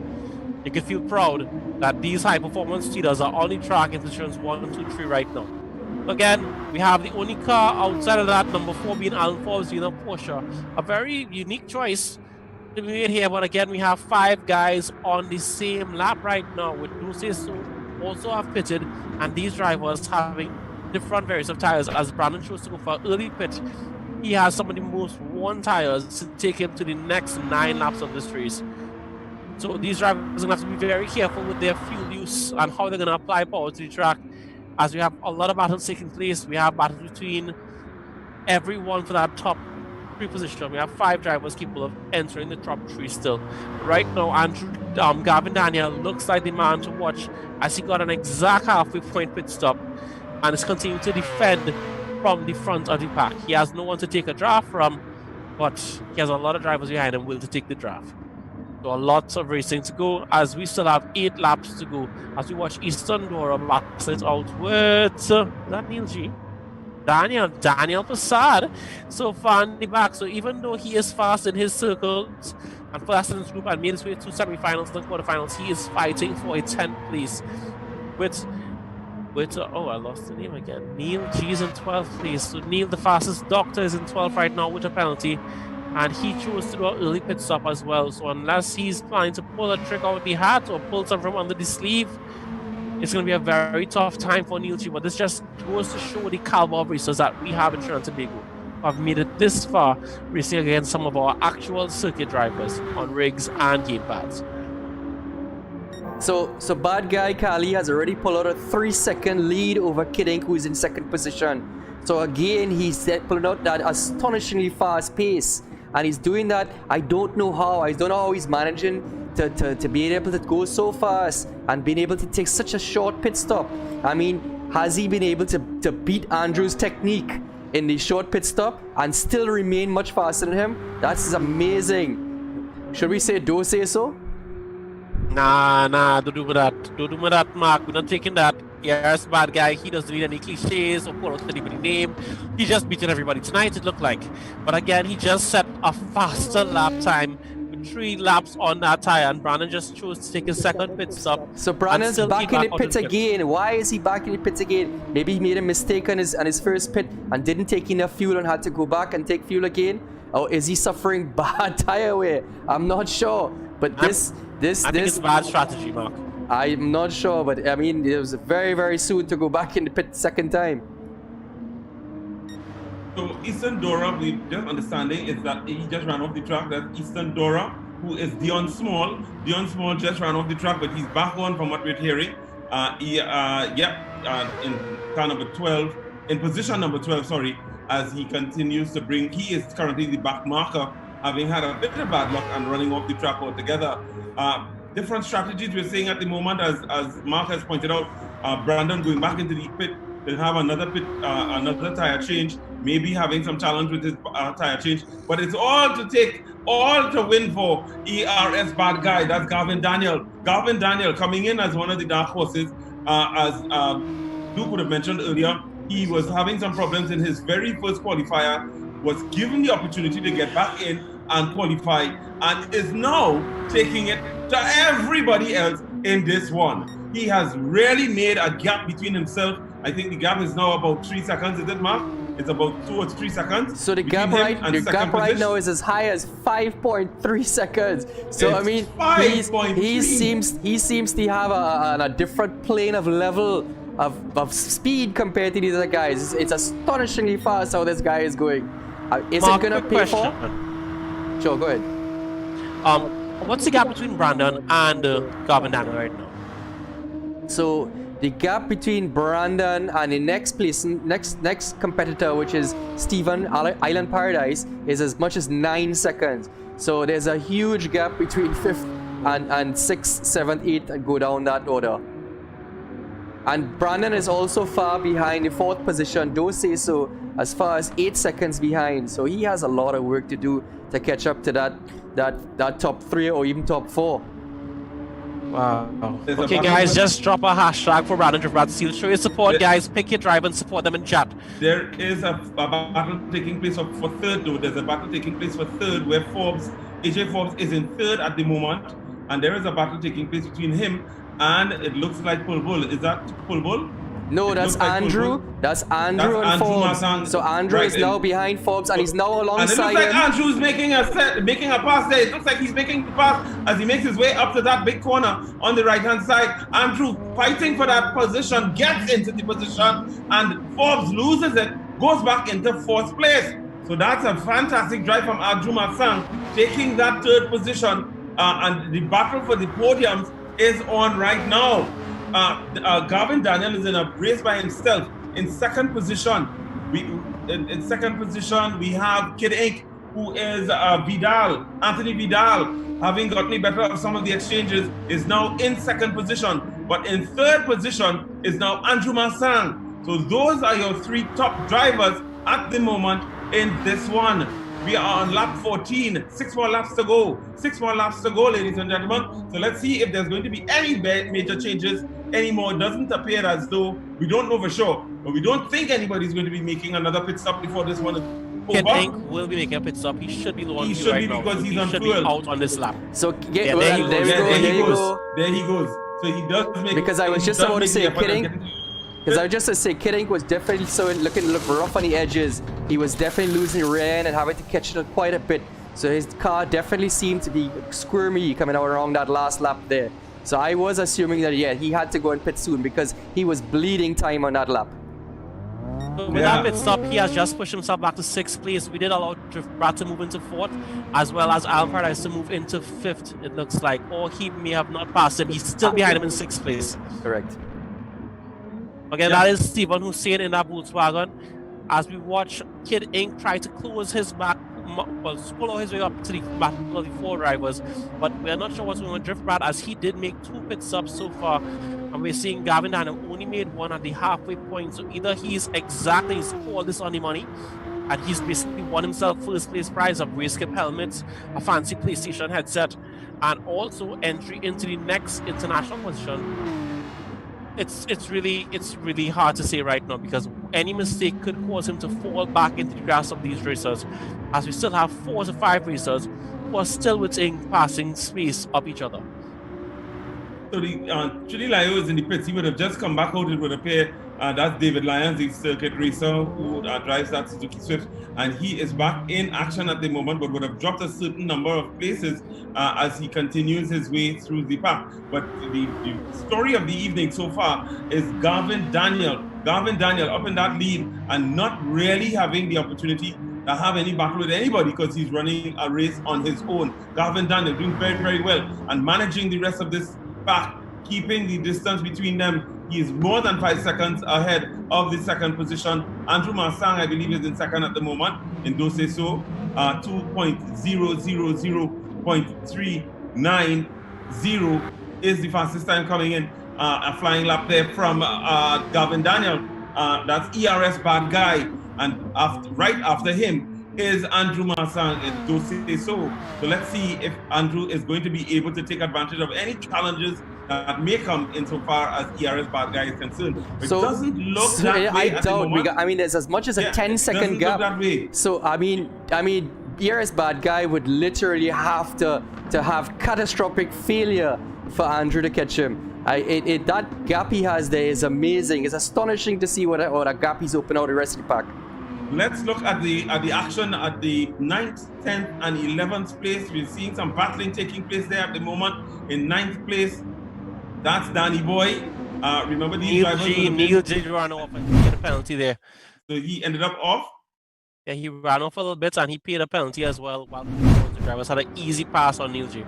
you can feel proud that these high-performance Titas are on the track in positions 1, 2, 3 right now. Again, we have the only car outside of that, number 4 being Alan Forbes, being a Porsche. A very unique choice to be made here, but again, we have 5 guys on the same lap right now, with Doseso also have pitted, and these drivers having different variants of tires. As Brandon chose to go for early pit, he has some of the most worn tires to take him to the next 9 laps of this race. So these drivers are going to have to be very careful with their fuel use and how they're going to apply power to the track, as we have a lot of battles taking place. We have battles between everyone for that top 3 position. We have 5 drivers capable of entering the top 3 still. Right now, Gavin Daniel looks like the man to watch, as he got an exact halfway point pit stop and is continuing to defend from the front of the pack. He has no one to take a draft from, but he has a lot of drivers behind him willing to take the draft. So a lot of racing to go, as we still have 8 laps to go, as we watch Eastern Dora max it out with is that Neil G? Daniel Passad so far in the back. So even though he is fast in his circles and fast in his group and made his way to semi-finals and quarterfinals, he is fighting for a 10th place with oh, I lost the name again. Neil G is in 12th place. So Neil, the fastest doctor, is in 12th right now with a penalty, and he chose to do an early pit stop as well. So unless he's planning to pull a trick out of the hat or pull something from under the sleeve, it's going to be a very tough time for Neil G. But this just goes to show the caliber of racers that we have in Trinidad and Tobago. I've made it this far racing against some of our actual circuit drivers on rigs and gamepads. So Bad Guy Kali has already pulled out a 3-second lead over Kid Inc., who is in second position. So again, he's pulling out that astonishingly fast pace, and he's doing that. I don't know how he's managing to be able to go so fast and being able to take such a short pit stop. I mean, has he been able to beat Andrew's technique in the short pit stop and still remain much faster than him? That's amazing. Should we say do say so? Nah, don't do that. Don't do that, Mark. We're not taking that. Yes, bad guy. He doesn't need any cliches or call out anybody's name. He just beating everybody tonight, it looked like. But again, he just set a faster lap time with 3 laps on that tire, and Brandon just chose to take his second pit stop. So Brandon's back in the pits again. Why is he back in the pits again? Maybe he made a mistake on his first pit and didn't take enough fuel and had to go back and take fuel again? Or is he suffering bad tire wear? I'm not sure. But I think it's bad strategy, Mark. I'm not sure, but I mean, it was very, very soon to go back in the pit second time. So Eastern Dora, we just understanding is that he just ran off the track. That's Eastern Dora, who is Dion Small. Dion Small just ran off the track, but he's back on from what we're hearing. In car number 12, in position number 12, sorry, as he continues to bring, he is currently the back marker, having had a bit of bad luck and running off the track altogether. Different strategies we're seeing at the moment, as Mark has pointed out. Brandon going back into the pit, will have another another tire change, maybe having some challenge with his tire change. But it's all to win for ERS bad guy. That's Gavin Daniel. Gavin Daniel coming in as one of the dark horses. As Duke would have mentioned earlier, he was having some problems in his very first qualifier, was given the opportunity to get back in and qualify, and is now taking it to everybody else in this one. He has really made a gap between himself. I think the gap is now about 3 seconds, is it, Mark? It's about 2 or 3 seconds. So the gap right now is as high as 5.3 seconds. So It's I mean, 5.3. he seems to have a different plane of level of speed compared to these other guys. It's astonishingly fast how this guy is going. Is Mark, it gonna quick pay question. for? Sure, go ahead. What's the gap between Brandon and Gavin Daniel right now? So the gap between Brandon and the next competitor, which is Steven Island Paradise, is as much as 9 seconds. So there's a huge gap between 5th and 6th, 7th, 8th, and go down that order. And Brandon is also far behind the 4th position, don't say so, as far as 8 seconds behind. So he has a lot of work to do to catch up to that top 3 or even top 4. Wow. Okay, guys, just drop a hashtag for Brandon Drift Seal. Show your support, guys. Pick your driver and support them in chat. There is a battle taking place for 3rd, though. There's a battle taking place for 3rd where AJ Forbes is in 3rd at the moment, and there is a battle taking place between him and it looks like Pulbull. Is that Pulbull? No, that's Andrew. That's Andrew and Forbes. So Andrew is now behind Forbes, and he's now alongside him. And it looks like Andrew's making a pass there. It looks like he's making the pass as he makes his way up to that big corner on the right-hand side. Andrew fighting for that position, gets into the position, and Forbes loses it, goes back into 4th place. So that's a fantastic drive from Andrew Masang, taking that 3rd position, and the battle for the podiums is on right now. Gavin Daniel is in a race by himself. In 2nd position, in 2nd position we have Kid Inc., who is Anthony Vidal, having gotten the better of some of the exchanges, is now in 2nd position. But in 3rd position is now Andrew Masang. So those are your 3 top drivers at the moment in this one. We are on lap 14. 6 more laps to go. 6 more laps to go, ladies and gentlemen. So let's see if there's going to be any major changes anymore. It doesn't appear as though, we don't know for sure, but we don't think anybody's going to be making another pit stop before this one is over. Kid Inc. will be making a pit stop. He should be the one He should be right because now. he's on should fuel. be out on this lap. So there he goes. There he goes. So he does make. Because I was just about to say, Kid Inc. Because I was just to say, Kid Inc. was definitely looking rough on the edges. He was definitely losing rear end and having to catch it quite a bit. So his car definitely seemed to be squirmy coming out around that last lap there. So I was assuming that, yeah, he had to go and pit soon because he was bleeding time on that lap. So with that pit stop, he has just pushed himself back to 6th place. We did allow Brad to move into 4th, as well as Al Paradise to move into 5th, it looks like. Or he may have not passed him. He's still behind him in 6th place. Correct. Again, that is Stephen Hussein in that Volkswagen. As we watch Kid Inc. try to close his back, pull his way up to the back of the 4 drivers. But we're not sure what's going on with Drift Brad, as he did make 2 pit stops so far. And we're seeing Gavin Daniel only made 1 at the halfway point. So either he's called this on the money, and he's basically won himself first place prize of race kit helmets, a fancy PlayStation headset, and also entry into the next international position. It's really hard to say right now, because any mistake could cause him to fall back into the grasp of these racers, as we still have 4 to 5 racers who are still within passing space of each other. So the Trini Lyo is in the pits. He would have just come back out. It would appear that's David Lyons, the circuit racer who drives that Suzuki Swift, and he is back in action at the moment, but would have dropped a certain number of places as he continues his way through the pack. But the story of the evening so far is Gavin Daniel. Gavin Daniel up in that lead and not really having the opportunity to have any battle with anybody, because he's running a race on his own. Gavin Daniel doing very, very well and managing the rest of this pack, keeping the distance between them. He is more than 5 seconds ahead of the second position. Andrew Marsang, I believe, is in second at the moment in Dose So, 2.000.390 is the fastest time coming in. A flying lap there from Gavin Daniel. That's ERS Bad Guy. And right after him is Andrew Marsang in Dose So. So let's see if Andrew is going to be able to take advantage of any challenges that may come insofar as ERS Bad Guy is concerned. It doesn't look that way I at the moment. doubt. I mean, there's as much as a 10-second gap. Look that way. So I mean, ERS Bad Guy would literally have to have catastrophic failure for Andrew to catch him. That gap he has there is amazing. It's astonishing to see what a gap he's opened out the rest of the pack. Let's look at the action at the 9th, 10th, and 11th place. We're seeing some battling taking place there at the moment. In 9th place, that's Danny Boy. Remember these drivers? Neil G ran off and he paid a penalty there. So he ended up off? Yeah, he ran off a little bit and he paid a penalty as well, while the drivers had an easy pass on Neil G.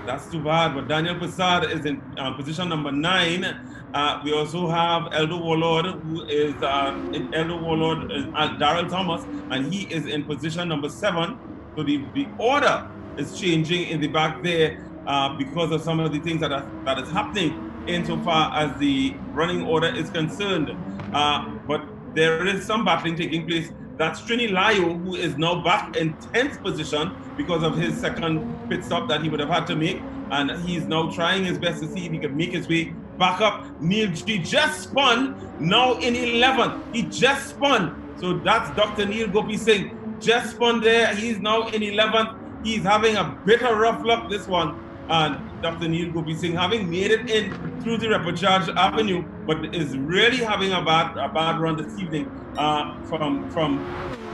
That's too bad, but Daniel Passard is in position number 9. We also have Eldo Warlord, who is Darrell Thomas, and he is in position number 7. So the order is changing in the back there because of some of the things that is happening insofar as the running order is concerned. But there is some battling taking place. That's Trini Lyo, who is now back in 10th position because of his second pit stop that he would have had to make. And he's now trying his best to see if he can make his way back up. Neil G just spun, now in 11th. He just spun. So that's Dr. Neil Gopi Singh. Just spun there. He's now in 11th. He's having a bit of rough luck, this one. And Dr. Neil Gopi Singh, having made it in through the Repechage Avenue, but is really having a bad run this evening from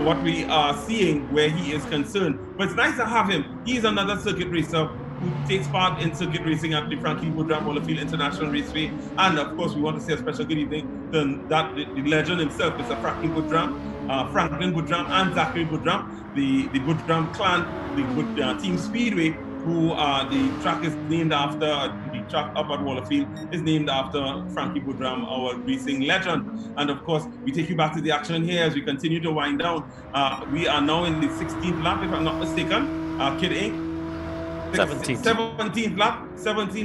what we are seeing where he is concerned. But it's nice to have him. He's another circuit racer who takes part in circuit racing at the Frankie Boudram Wallerfield International Raceway. And of course, we want to say a special good evening to the legend himself, Mr. Franklin Boudram and Zachary Boudram, the Boudram clan, the Team Speedway, who the track is named after, the track up at Wallerfield is named after Frankie Boudram, our racing legend. And of course, we take you back to the action here as we continue to wind down. We are now in the 16th lap, if I'm not mistaken. Kid Inc. 17th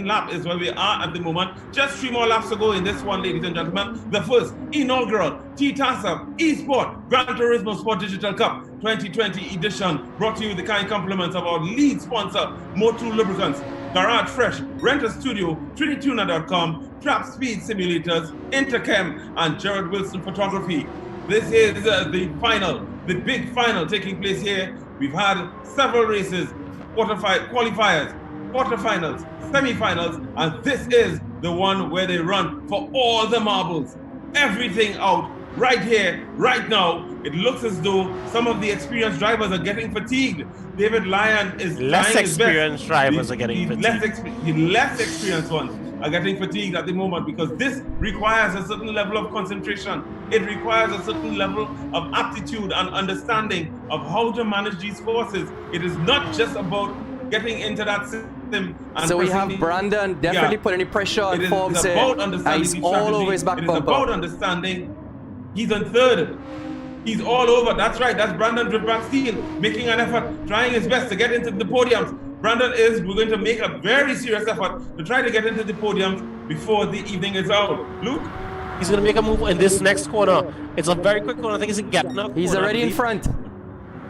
lap is where we are at the moment. Just 3 more laps to go in this one, ladies and gentlemen. The first inaugural TTASA eSports Gran Turismo Sport Digital Cup 2020 edition, brought to you with the kind compliments of our lead sponsor, Motul Lubricants, Garage Fresh, Rent a Studio, TriniTuner.com, Trap Speed Simulators, Interchem, and Jared Wilson Photography. This is the big final taking place here. We've had several races, qualifiers, quarterfinals, semifinals, and this is the one where they run for all the marbles. Everything out right here, right now. It looks as though some of the experienced drivers are getting fatigued. David Lyon is less experienced drivers are getting fatigued. The less experienced ones are getting fatigued at the moment, because this requires a certain level of concentration. It requires a certain level of aptitude and understanding of how to manage these forces. It is not just about getting into that system. And so we have Brandon definitely putting any pressure on Forbes here. He's all over his back bumper. It is about understanding. He's on 3rd. He's all over. That's right. That's Brandon Dripback Steel making an effort, trying his best to get into the podiums. Brandon we're going to make a very serious effort to try to get into the podiums before the evening is out. Luke? He's going to make a move in this next corner. It's a very quick corner. I think he's getting up. He's already in front.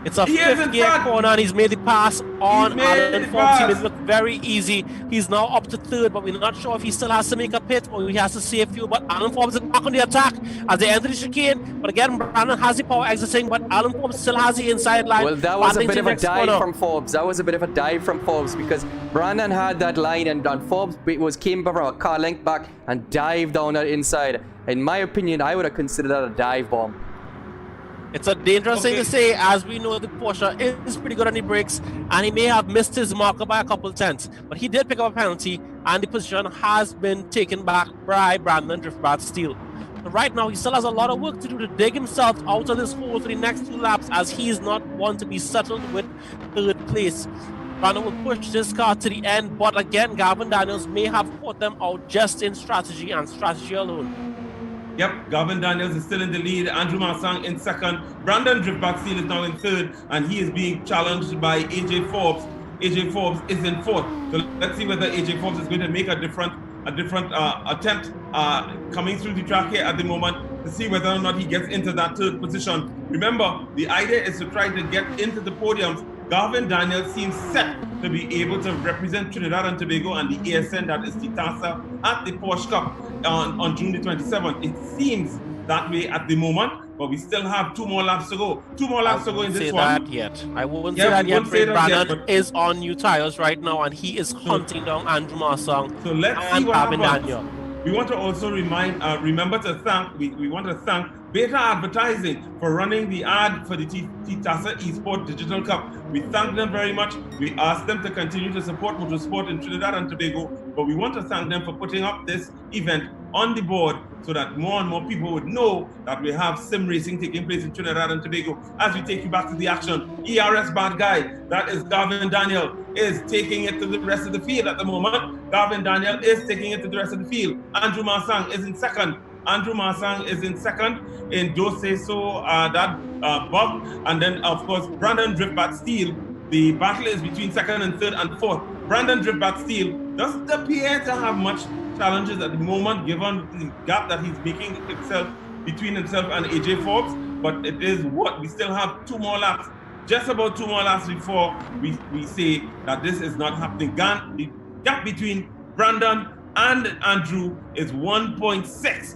It's a He is in 5th gear front. corner, and he's made the pass on Alan Forbes. He made it look very easy. He's now up to 3rd, but we're not sure if he still has to make a pit or he has to save fuel. But Alan Forbes is back on the attack as they enter the chicane. But again, Brandon has the power exiting, but Alan Forbes still has the inside line. Well, that was a bit of a next dive corner. from Forbes. That was a bit of a dive from Forbes because Brandon had that line and Forbes came from a car length back and dived down that inside. In my opinion, I would have considered that a dive bomb. It's a dangerous thing to say, as we know the Porsche is pretty good on the brakes, and he may have missed his marker by a couple tenths. But he did pick up a penalty, and the position has been taken back by Brandon Driftbart Steele. But right now, he still has a lot of work to do to dig himself out of this hole for the next 2 laps, as he is not one to be settled with 3rd place. Brandon will push this car to the end, but again, Gavin Daniels may have caught them out just in strategy and strategy alone. Yep, Gavin Daniels is still in the lead. Andrew Marsang in 2nd. Brandon Driftback Steele is now in 3rd, and he is being challenged by AJ Forbes. AJ Forbes is in 4th. So let's see whether AJ Forbes is going to make a different attempt coming through the track here at the moment to see whether or not he gets into that 3rd position. Remember, the idea is to try to get into the podiums. Gavin Daniels seems set to be able to represent Trinidad and Tobago and the ASN, that is TTASA, at the Porsche Cup on June the 27th. It seems that way at the moment, but we still have 2 more laps to go. 2 more laps to go in this one. I won't say that yet. I won't say that yet. Brandon is on new tires right now, and he is hunting down Andrew Marsang. So let's see what happens. We want to also remember to thank, we want to thank Beta Advertising for running the ad for the TTASA eSports Digital Cup. We thank them very much. We ask them to continue to support motorsport in Trinidad and Tobago, but we want to thank them for putting up this event on the board so that more and more people would know that we have sim racing taking place in Trinidad and Tobago. As we take you back to the action, ERS bad guy, that is Gavin Daniel, is taking it to the rest of the field at the moment. Gavin Daniel is taking it to the rest of the field. Andrew Marsang is in 2nd. Andrew Marsang is in 2nd in Don't Say So, Bob, and then of course Brandon Driftbat Steele. The battle is between 2nd and 3rd and 4th. Brandon Driftbat Steele doesn't appear to have much challenges at the moment, given the gap that he's making between himself and AJ Forbes. But it is what we still have 2 more laps, just about 2 more laps before we say that this is not happening. The gap between Brandon and Andrew is 1.6.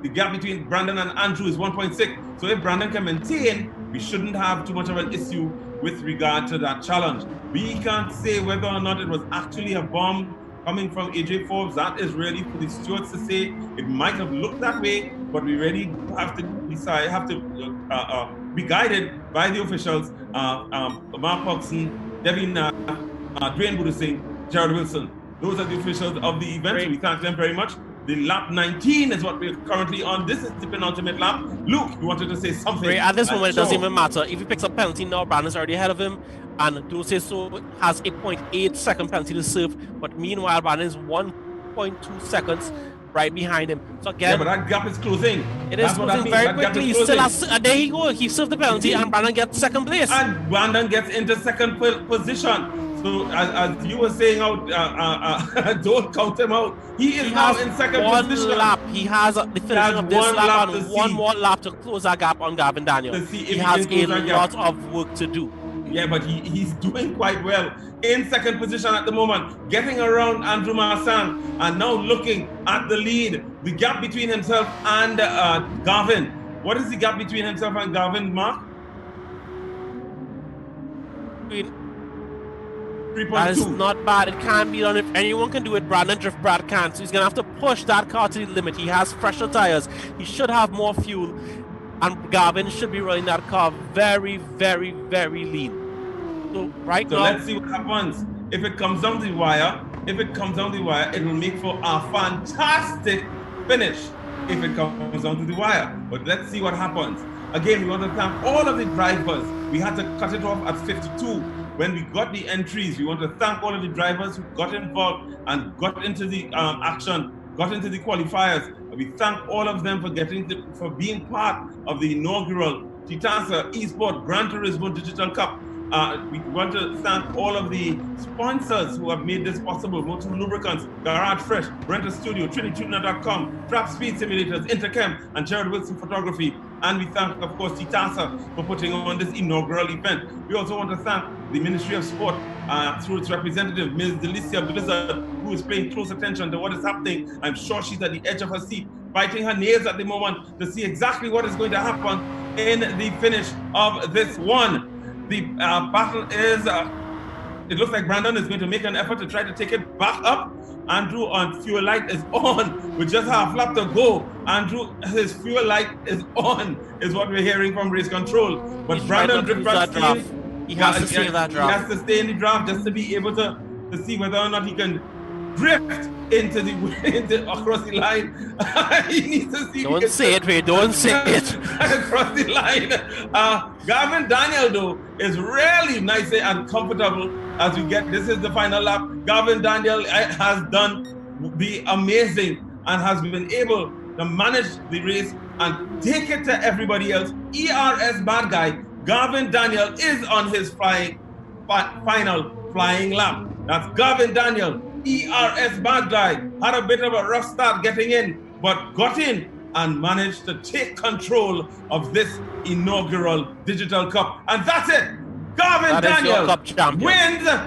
The gap between Brandon and Andrew is 1.6. So if Brandon can maintain, we shouldn't have too much of an issue with regard to that challenge. We can't say whether or not it was actually a bomb coming from AJ Forbes. That is really for the stewards to say. It might have looked that way, but we really have to decide, be guided by the officials, Mark Hodgson, Devin Dwayne Budusing, Jared Wilson. Those are the officials of the event. So we thank them very much. The lap 19 is what we're currently on. This is the penultimate lap. Luke, you wanted to say something. Right, at this moment, it doesn't even matter. If he picks up penalty now, Brandon's already ahead of him. And Don't Say So has a 0.8 second penalty to serve. But meanwhile, Brandon is 1.2 seconds right behind him. So again, yeah, but that gap is closing. It is closing very quickly. He still has, there he goes. He served the penalty, and Brandon gets 2nd place. And Brandon gets into 2nd position. So as you were saying out, don't count him out. He is now in 2nd position. One lap. He has the finishing of this lap and one more lap to close that gap on Gavin Daniel. He has a lot of work to do. Yeah, but he's doing quite well. In 2nd position at the moment, getting around Andrew Marsang, and now looking at the lead. The gap between himself and Gavin. What is the gap between himself and Gavin, Mark? 3.2. That is not bad. It can be done. If anyone can do it, Brandon Driftbrat can. So he's going to have to push that car to the limit. He has fresher tires. He should have more fuel. And Gavin should be running that car very, very, very lean. So right now, let's see what happens. If it comes down the wire, it will make for a fantastic finish if it comes down to the wire. But let's see what happens. Again, we want to thank all of the drivers. We had to cut it off at 52. When we got the entries, we want to thank all of the drivers who got involved and got into the action, got into the qualifiers. We thank all of them for being part of the inaugural TTASA eSports Gran Turismo Digital Cup. We want to thank all of the sponsors who have made this possible. Motul Lubricants, Garage Fresh, Renter Studio, TrinityTuner.com, Trap Speed Simulators, Interchem, and Jared Wilson Photography. And we thank, of course, TTASA for putting on this inaugural event. We also want to thank the Ministry of Sport through its representative, Ms. Delicia Blizzard, who is paying close attention to what is happening. I'm sure she's at the edge of her seat, biting her nails at the moment to see exactly what is going to happen in the finish of this one. The battle is, it looks like Brandon is going to make an effort to try to take it back up. Andrew on fuel light is on with just half lap to go. Andrew, his fuel light is on, is what we're hearing from race control. But He's Brandon he has to stay in that draft. He has to stay in the draft just to be able to see whether or not he can drift into across the line. He needs to see. Don't say it, Ray. Don't say it. Across the line. Gavin Daniel, though, is really nice and comfortable as we get. This is the final lap. Gavin Daniel has done the amazing and has been able to manage the race and take it to everybody else. ERS bad guy. Gavin Daniel is on his final flying lap. That's Gavin Daniel. ERS bad guy had a bit of a rough start getting in, but got in and managed to take control of this inaugural Digital Cup. And that's it. Gavin Daniel wins the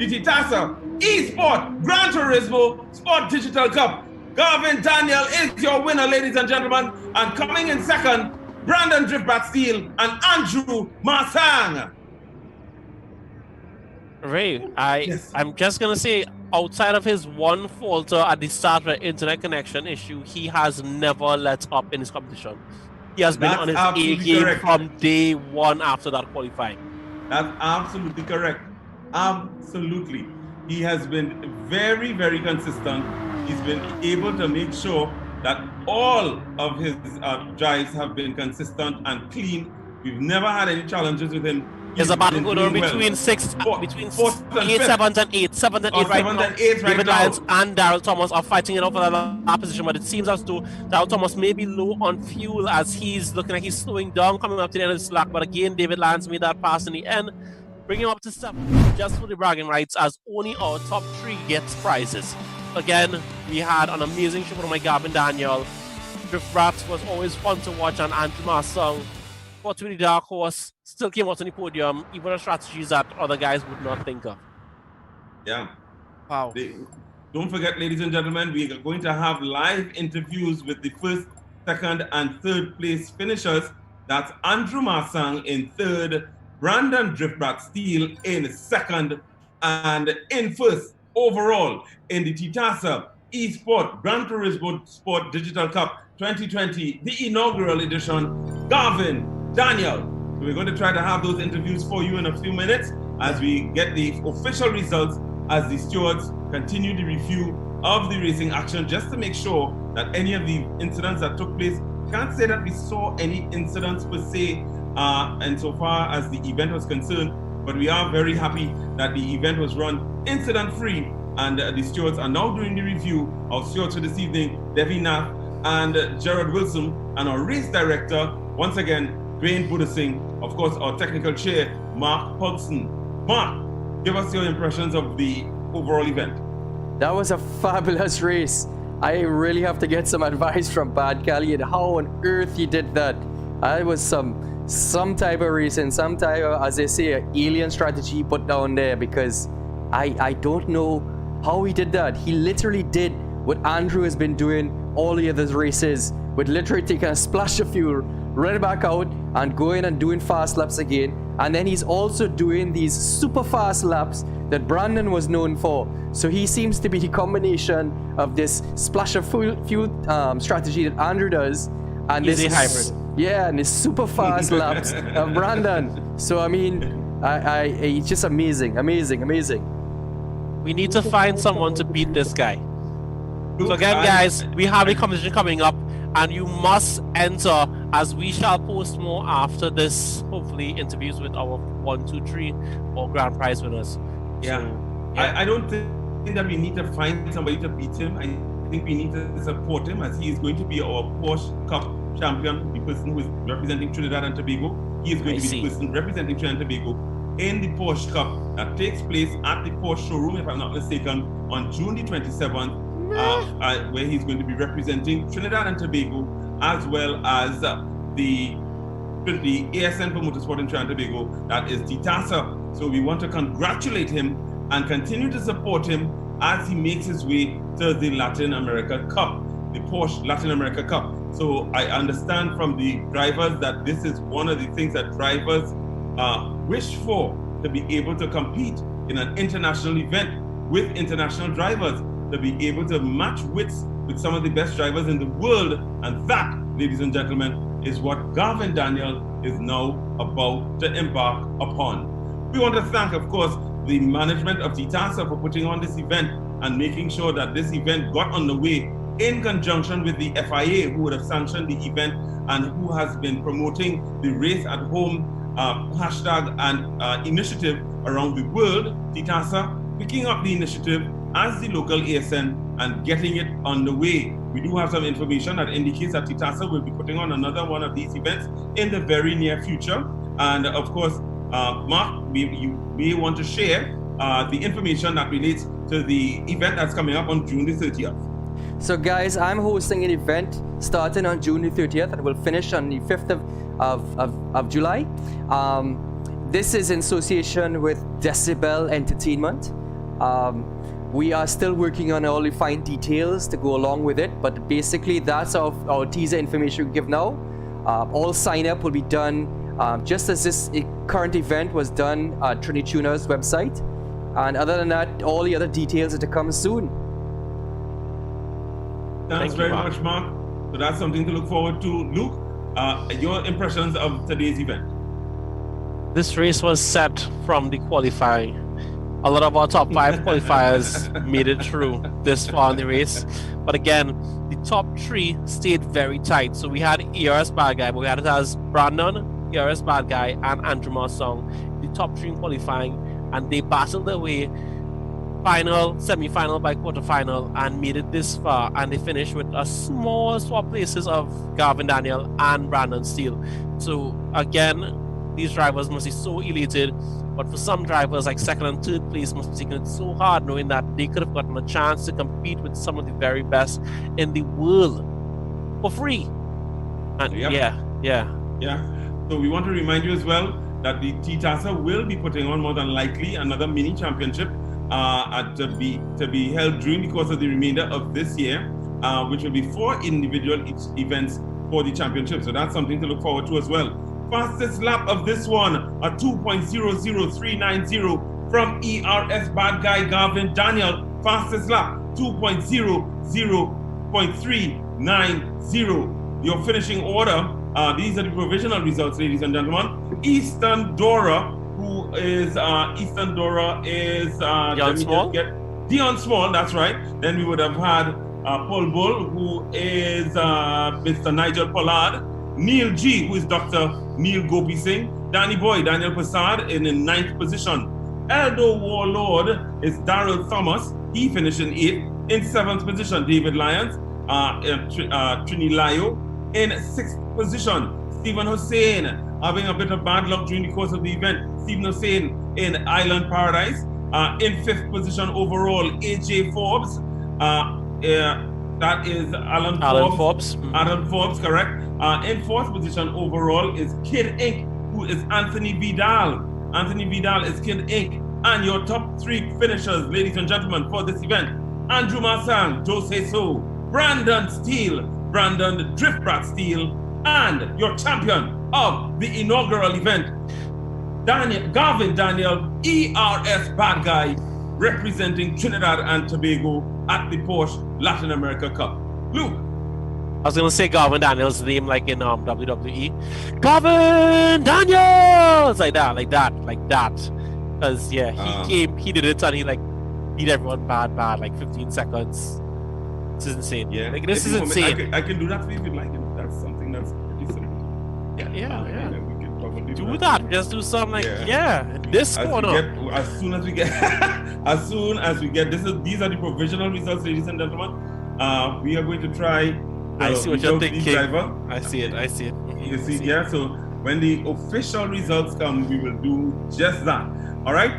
TTASA eSport Gran Turismo Sport Digital Cup. Gavin Daniel is your winner, ladies and gentlemen. And coming in second, Brandon Driftbat Steele and Andrew Marsang. Ray, I'm just going to say, outside of his one falter at the start of the internet connection issue, he has never let up in his competition. He has been on his A game from day one after that qualifying. That's absolutely correct. Absolutely. He has been very, very consistent. He's been able to make sure that all of his drives have been consistent and clean. We've never had any challenges with him. There's a battle going on between 7 and 8 right now. David Lyons and Daryl Thomas are fighting it out for that position, but it seems as though Daryl Thomas may be low on fuel as he's looking like he's slowing down coming up to the end of the slack. But again, David Lyons made that pass in the end, bringing him up to 7 just for the bragging rights, as only our top 3 gets prizes. Again, we had an amazing show from my Gavin Daniel. Drift Rats was always fun to watch, and Andrew Marsong, fortunately dark horse, still came out on the podium, even on strategies that other guys would not think of. Yeah. Wow. Don't forget, ladies and gentlemen, we are going to have live interviews with the first, second, and third place finishers. That's Andrew Marsang in third, Brandon Driftbat Steele in second, and in first overall in the TTASA eSport Gran Turismo Sport Digital Cup 2020, the inaugural edition, Gavin Daniel. So we're going to try to have those interviews for you in a few minutes as we get the official results, as the stewards continue the review of the racing action, just to make sure that any of the incidents that took place, can't say that we saw any incidents per se, and so far as the event was concerned, but we are very happy that the event was run incident-free, and the stewards are now doing the review. Our stewards for this evening, Devi Nath and Jared Wilson, and our race director, once again, Dwayne Budasing, of course, our technical chair, Mark Hodgson. Mark, give us your impressions of the overall event. That was a fabulous race. I really have to get some advice from Bad Cali and how on earth he did that. It was some type of racing, some type of, as they say, an alien strategy put down there, because I don't know how he did that. He literally did what Andrew has been doing all the other races, with literally taking a splash of fuel, run it back out, and going and doing fast laps again. And then he's also doing these super fast laps that Brandon was known for. So he seems to be the combination of this splash of fuel strategy that Andrew does, and Easy this hybrid. Yeah, and his super fast laps of Brandon. So I mean, it's just amazing. We need to find someone to beat this guy. So again, guys, we have a competition coming up, and you must enter, as we shall post more after this, hopefully, interviews with our 1, 2, 3 or grand prize winners. Yeah. So, yeah. I don't think that we need to find somebody to beat him. I think we need to support him, as he is going to be our Porsche Cup champion, the person who is representing Trinidad and Tobago. He is going I to be see. the person representing Trinidad and Tobago in the Porsche Cup that takes place at the Porsche showroom, if I'm not mistaken, on June the 27th, where he's going to be representing Trinidad and Tobago, as well as the ASN for Motorsport in Trinidad and Tobago, that is TTASA. So we want to congratulate him and continue to support him as he makes his way to the Latin America Cup, the Porsche Latin America Cup. So I understand from the drivers that this is one of the things that drivers wish for, to be able to compete in an international event with international drivers, to be able to match wits with some of the best drivers in the world. And that, ladies and gentlemen, is what Gavin Daniel is now about to embark upon. We want to thank, of course, the management of TTASA for putting on this event and making sure that this event got underway in conjunction with the FIA, who would have sanctioned the event and who has been promoting the Race at Home hashtag and initiative around the world. TTASA picking up the initiative as the local ASN and getting it underway. We do have some information that indicates that TTASA will be putting on another one of these events in the very near future. And of course, Mark, you may want to share the information that relates to the event that's coming up on June the 30th. So guys, I'm hosting an event starting on June the 30th and will finish on the 5th of July. This is in association with Decibel Entertainment. We are still working on all the fine details to go along with it, but basically that's our teaser information we give now. All sign up will be done just as this current event was done at Trinity Tuner's website. And other than that, all the other details are to come soon. Thanks very much, Mark. So that's something to look forward to. Luke, your impressions of today's event? This race was set from the qualifying. A lot of our top 5 qualifiers made it through this far in the race. But again, the top 3 stayed very tight. So we had ERS Bad Guy, but we had it as Brandon, ERS Bad Guy, and Andrew Marsong, the top 3 in qualifying. And they battled their way final, semi-final by quarter-final and made it this far. And they finished with a small swap places of Gavin Daniel and Brandon Steele. So again, these drivers must be so elated. But for some drivers, like second and third place, must be taking it so hard, knowing that they could have gotten a chance to compete with some of the very best in the world for free. And yeah. So we want to remind you as well that the TTASA will be putting on, more than likely, another mini championship to be held during the course of the remainder of this year, which will be 4 individual events for the championship. So that's something to look forward to as well. Fastest lap of this one, a 2.00390 from ERS Bad Guy Gavin Daniel. Fastest lap, 2.00.390. Your finishing order, these are the provisional results, ladies and gentlemen. Eastern Dora, Dion Small? Dion Small, that's right. Then we would have had Paul Bull, who is Mr. Nigel Pollard. Neil G, who is Dr. Neil Gopi Singh. Danny Boy, Daniel Prasad in the 9th position. Eldo Warlord is Daryl Thomas. He finished in 8th. In 7th position, David Lyons, Trini Layo. In 6th position, Stephen Hussein, having a bit of bad luck during the course of the event. Stephen Hussein in Island Paradise. In 5th position overall, AJ Forbes. That is Alan Forbes. Alan Forbes, correct. In 4th position overall is Kid Inc., who is Anthony Vidal. Anthony Vidal is Kid Inc. And your top 3 finishers, ladies and gentlemen, for this event: Andrew Marsang, Jose So, Brandon Steele, Brandon the Drift Brat Steele, and your champion of the inaugural event, Gavin Daniel, ERS Bad Guy, representing Trinidad and Tobago at the Porsche Latin America Cup. Luke. I was gonna say Gavin Daniels' name like in WWE. Gavin Daniels! Like that. Because yeah, he did it and he like beat everyone bad, like 15 seconds. This is insane. Yeah. Like this is insane. I can do that for you if you like. That's something that's pretty simple. Yeah. We can probably do that. Just do something like this corner. As soon as we get these are the provisional results, ladies and gentlemen. We are going to try. I see what you're thinking. Driver. I see it. You see, yeah. So When the official results come, we will do just that. All right.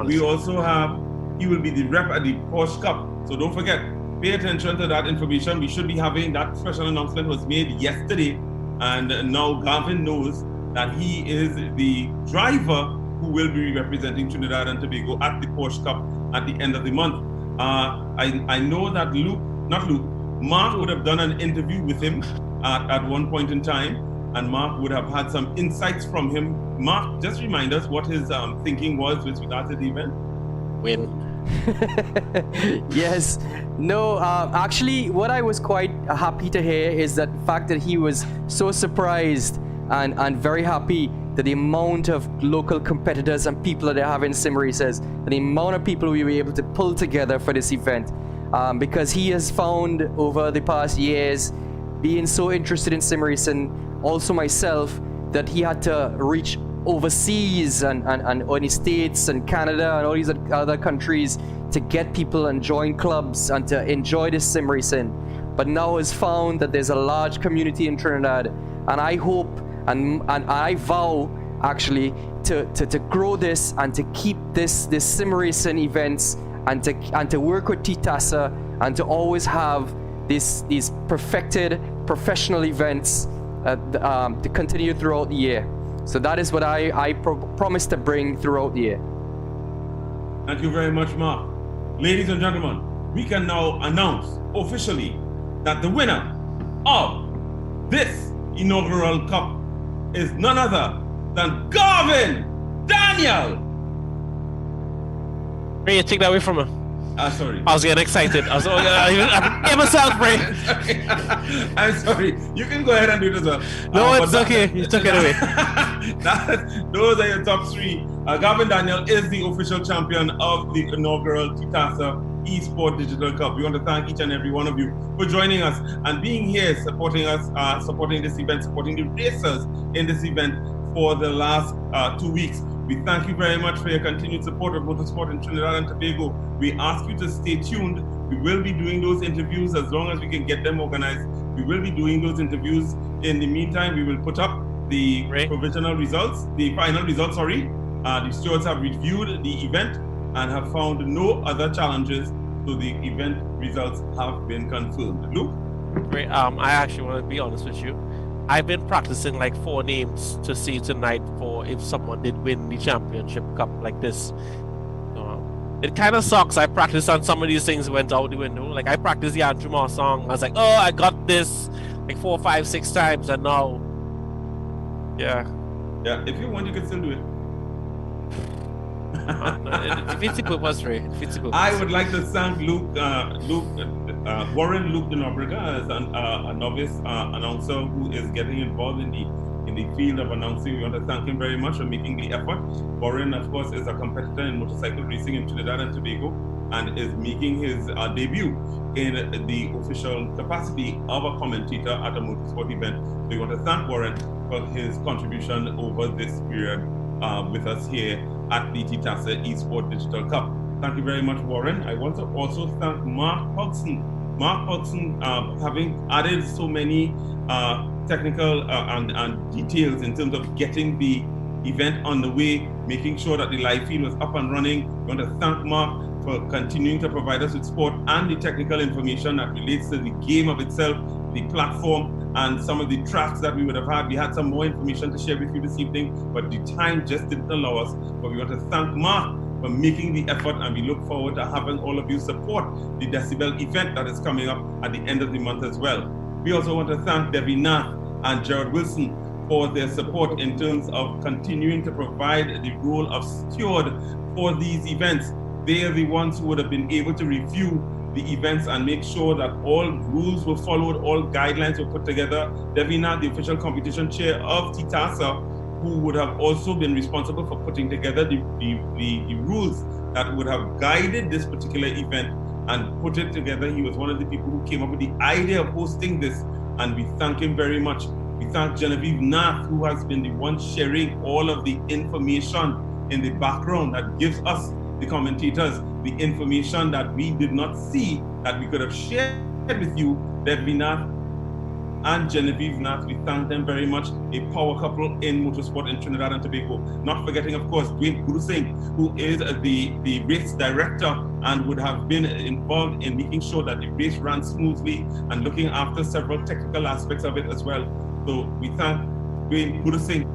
We also have, he will be the rep at the Porsche Cup. So don't forget, pay attention to that information. We should be having that special announcement was made yesterday. And now Gavin knows that he is the driver who will be representing Trinidad and Tobago at the Porsche Cup at the end of the month. I know that Mark would have done an interview with him at one point in time, and Mark would have had some insights from him. Mark, just remind us what his thinking was with regards to the event. Win. Yes. No, actually, what I was quite happy to hear is that the fact that he was so surprised and very happy that the amount of local competitors and people that they have in sim races, and the amount of people we were able to pull together for this event. Because he has found over the past years, being so interested in sim racing, also myself, that he had to reach overseas and in the States and Canada and all these other countries to get people and join clubs and to enjoy this sim racing. But now has found that there's a large community in Trinidad, and I hope and I vow actually to grow this and to keep this sim racing events and to work with TTASA and to always have these perfected professional events to continue throughout the year. So that is what I promise to bring throughout the year. Thank you very much, Mark. Ladies and gentlemen, we can now announce officially that the winner of this inaugural cup is none other than Gavin Daniel. Ray, take that away from her. Sorry. I was getting excited. I gave myself, Ray. I'm sorry. You can go ahead and do it as well. No, it's okay. You took it away. Those are your top three. Gavin Daniel is the official champion of the inaugural TTASA eSports Digital Cup. We want to thank each and every one of you for joining us and being here, supporting us, supporting this event, supporting the racers in this event for the last 2 weeks. We thank you very much for your continued support of motorsport in Trinidad and Tobago. We ask you to stay tuned. We will be doing those interviews as long as we can get them organized. We will be doing those interviews. In the meantime, we will put up the provisional results, the final results, sorry. The stewards have reviewed the event and have found no other challenges, so the event results have been confirmed. Luke? Great. I actually want to be honest with you. I've been practicing like 4 names to see tonight for if someone did win the championship cup like this. It kind of sucks. I practiced on some of these things, went out the window. Like I practiced the Andrew song. I was like, oh, I got this like 4, 5, 6 times, and now, yeah. Yeah, if you want, you can still do it. It fits the purpose, Ray. It fits the purpose. I would like to thank Warren Luke Denobrega as a novice announcer who is getting involved in the field of announcing. We want to thank him very much for making the effort. Warren, of course, is a competitor in motorcycle racing in Trinidad and Tobago and is making his debut in the official capacity of a commentator at a motorsport event. So we want to thank Warren for his contribution over this period with us here at the TTASA eSports Digital Cup. Thank you very much, Warren. I want to also thank Mark Hodgson. Mark Hodgson, having added so many technical and details in terms of getting the event on the way, making sure that the live feed was up and running. I want to thank Mark for continuing to provide us with sport and the technical information that relates to the game of itself, the platform, and some of the tracks that we would have had. We had some more information to share with you this evening, but the time just didn't allow us. But we want to thank Mark for making the effort, and we look forward to having all of you support the Decibel event that is coming up at the end of the month as well. We also want to thank Debbie Nath and Jared Wilson for their support in terms of continuing to provide the role of steward for these events. They are the ones who would have been able to review the events and make sure that all rules were followed, all guidelines were put together. Devina, the official competition chair of TTASA, who would have also been responsible for putting together the rules that would have guided this particular event and put it together. He was one of the people who came up with the idea of hosting this, and we thank him very much. We thank Genevieve Nath, who has been the one sharing all of the information in the background that gives us, the commentators, the information that we did not see that we could have shared with you. Devina and Genevieve Nat. We thank them very much. A power couple in motorsport in Trinidad and Tobago. Not forgetting, of course, Dwayne Guru Singh, who is the race director and would have been involved in making sure that the race ran smoothly and looking after several technical aspects of it as well. So we thank Dwayne Guru Singh.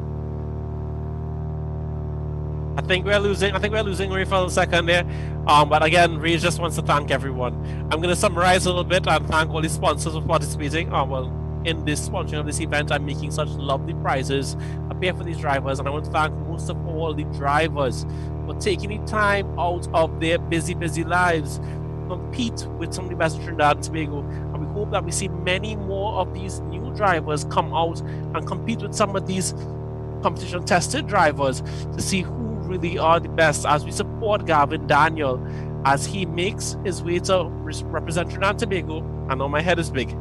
I think we're losing Ray for a second there. But again, Ray just wants to thank everyone. I'm going to summarize a little bit and thank all the sponsors for participating. In this sponsoring of this event, I'm making such lovely prizes appear for these drivers, and I want to thank most of all the drivers for taking the time out of their busy lives to compete with some of the best in Trinidad and Tobago. And we hope that we see many more of these new drivers come out and compete with some of these competition tested drivers to see who really are the best, as we support Gavin Daniel as he makes his way to represent Trinidad and Tobago. I know my head is big.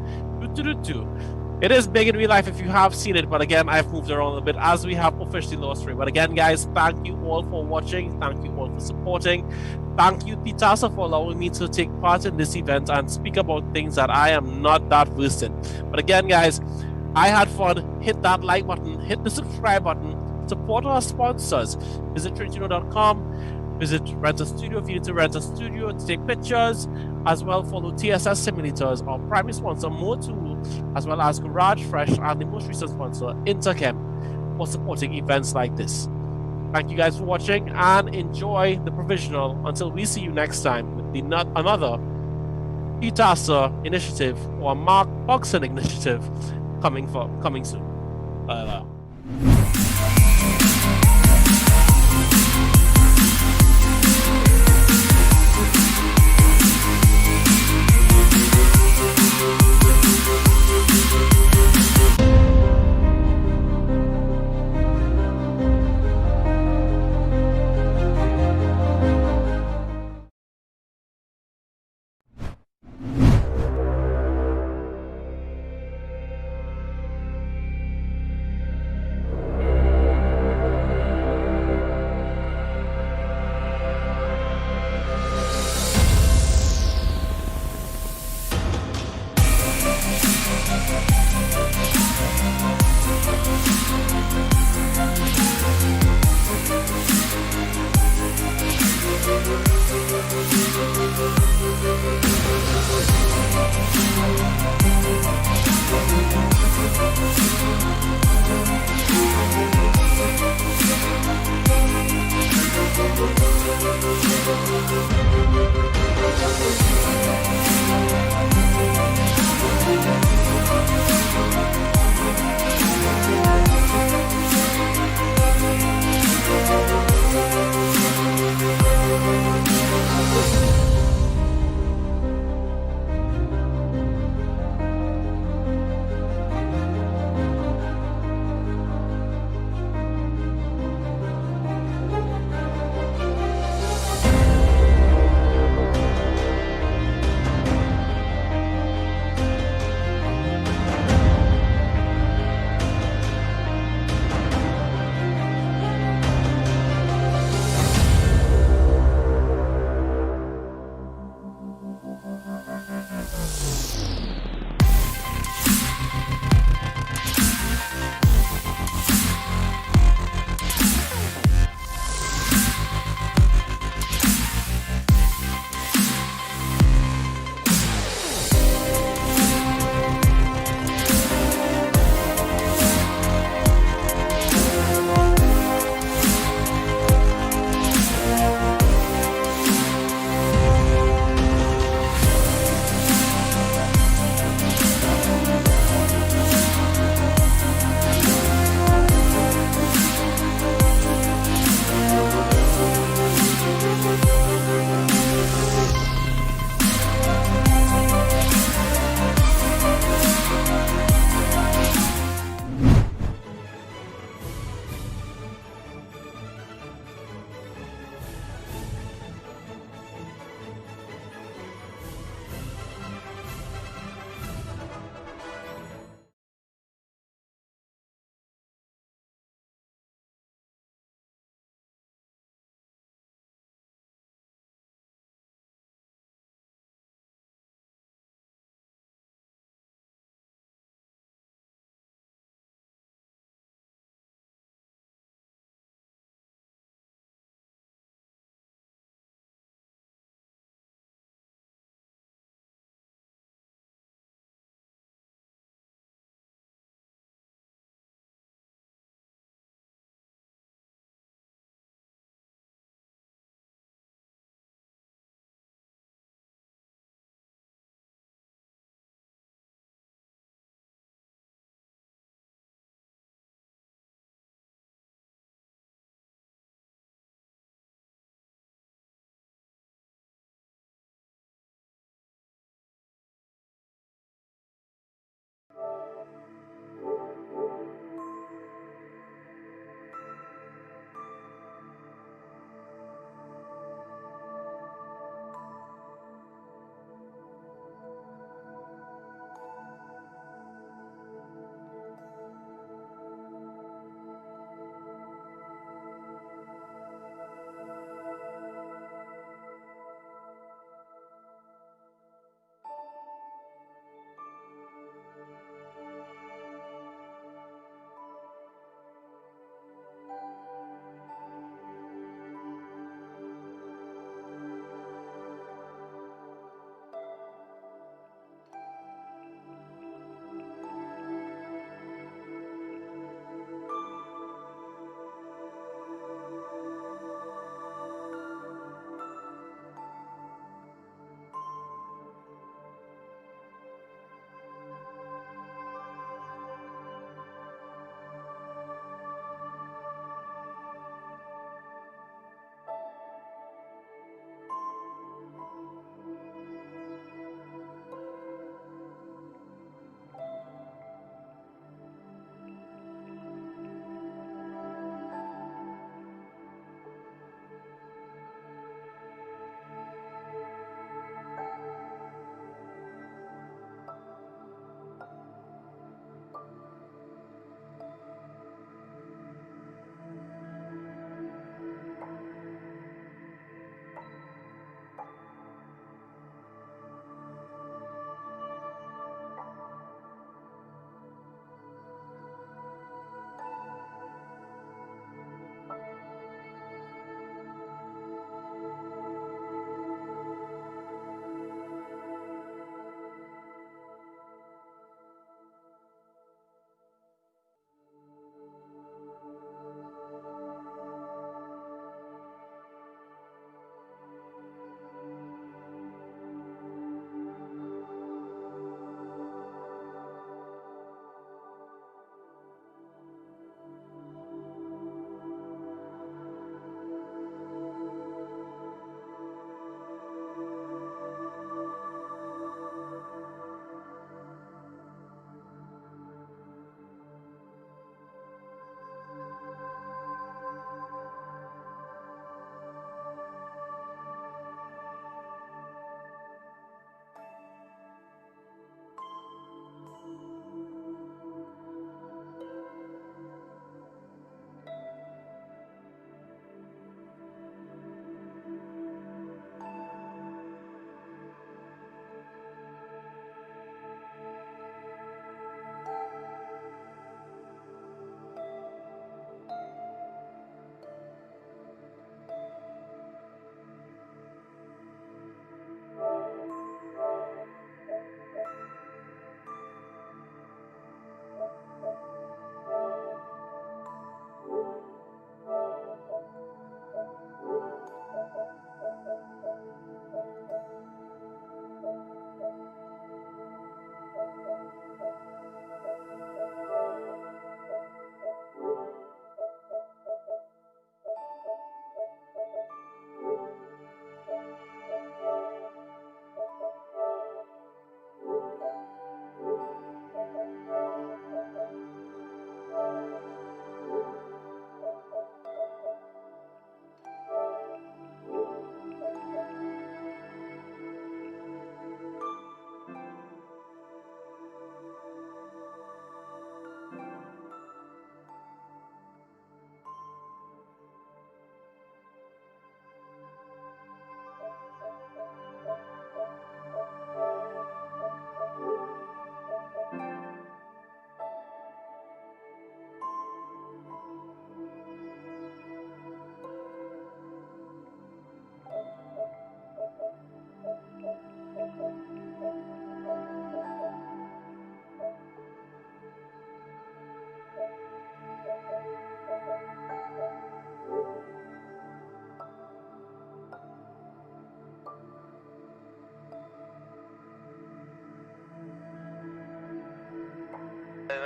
It is big in real life if you have seen it, but again, I've moved around a little bit as we have officially lost Ray. But again, guys, thank you all for watching. Thank you all for supporting. Thank you, TTASA, for allowing me to take part in this event and speak about things that I am not that versed in. But again, guys, I had fun. Hit that like button, hit the subscribe button, support our sponsors. Visit Trentino.com. Visit Rent a Studio if you need to rent a studio to take pictures. As well, follow TSS Simulators, our primary sponsor, Motul, as well as Garage Fresh, and the most recent sponsor, Interchem, for supporting events like this. Thank you guys for watching, and enjoy the provisional until we see you next time with another TTASA initiative or Mark Boxon initiative coming soon.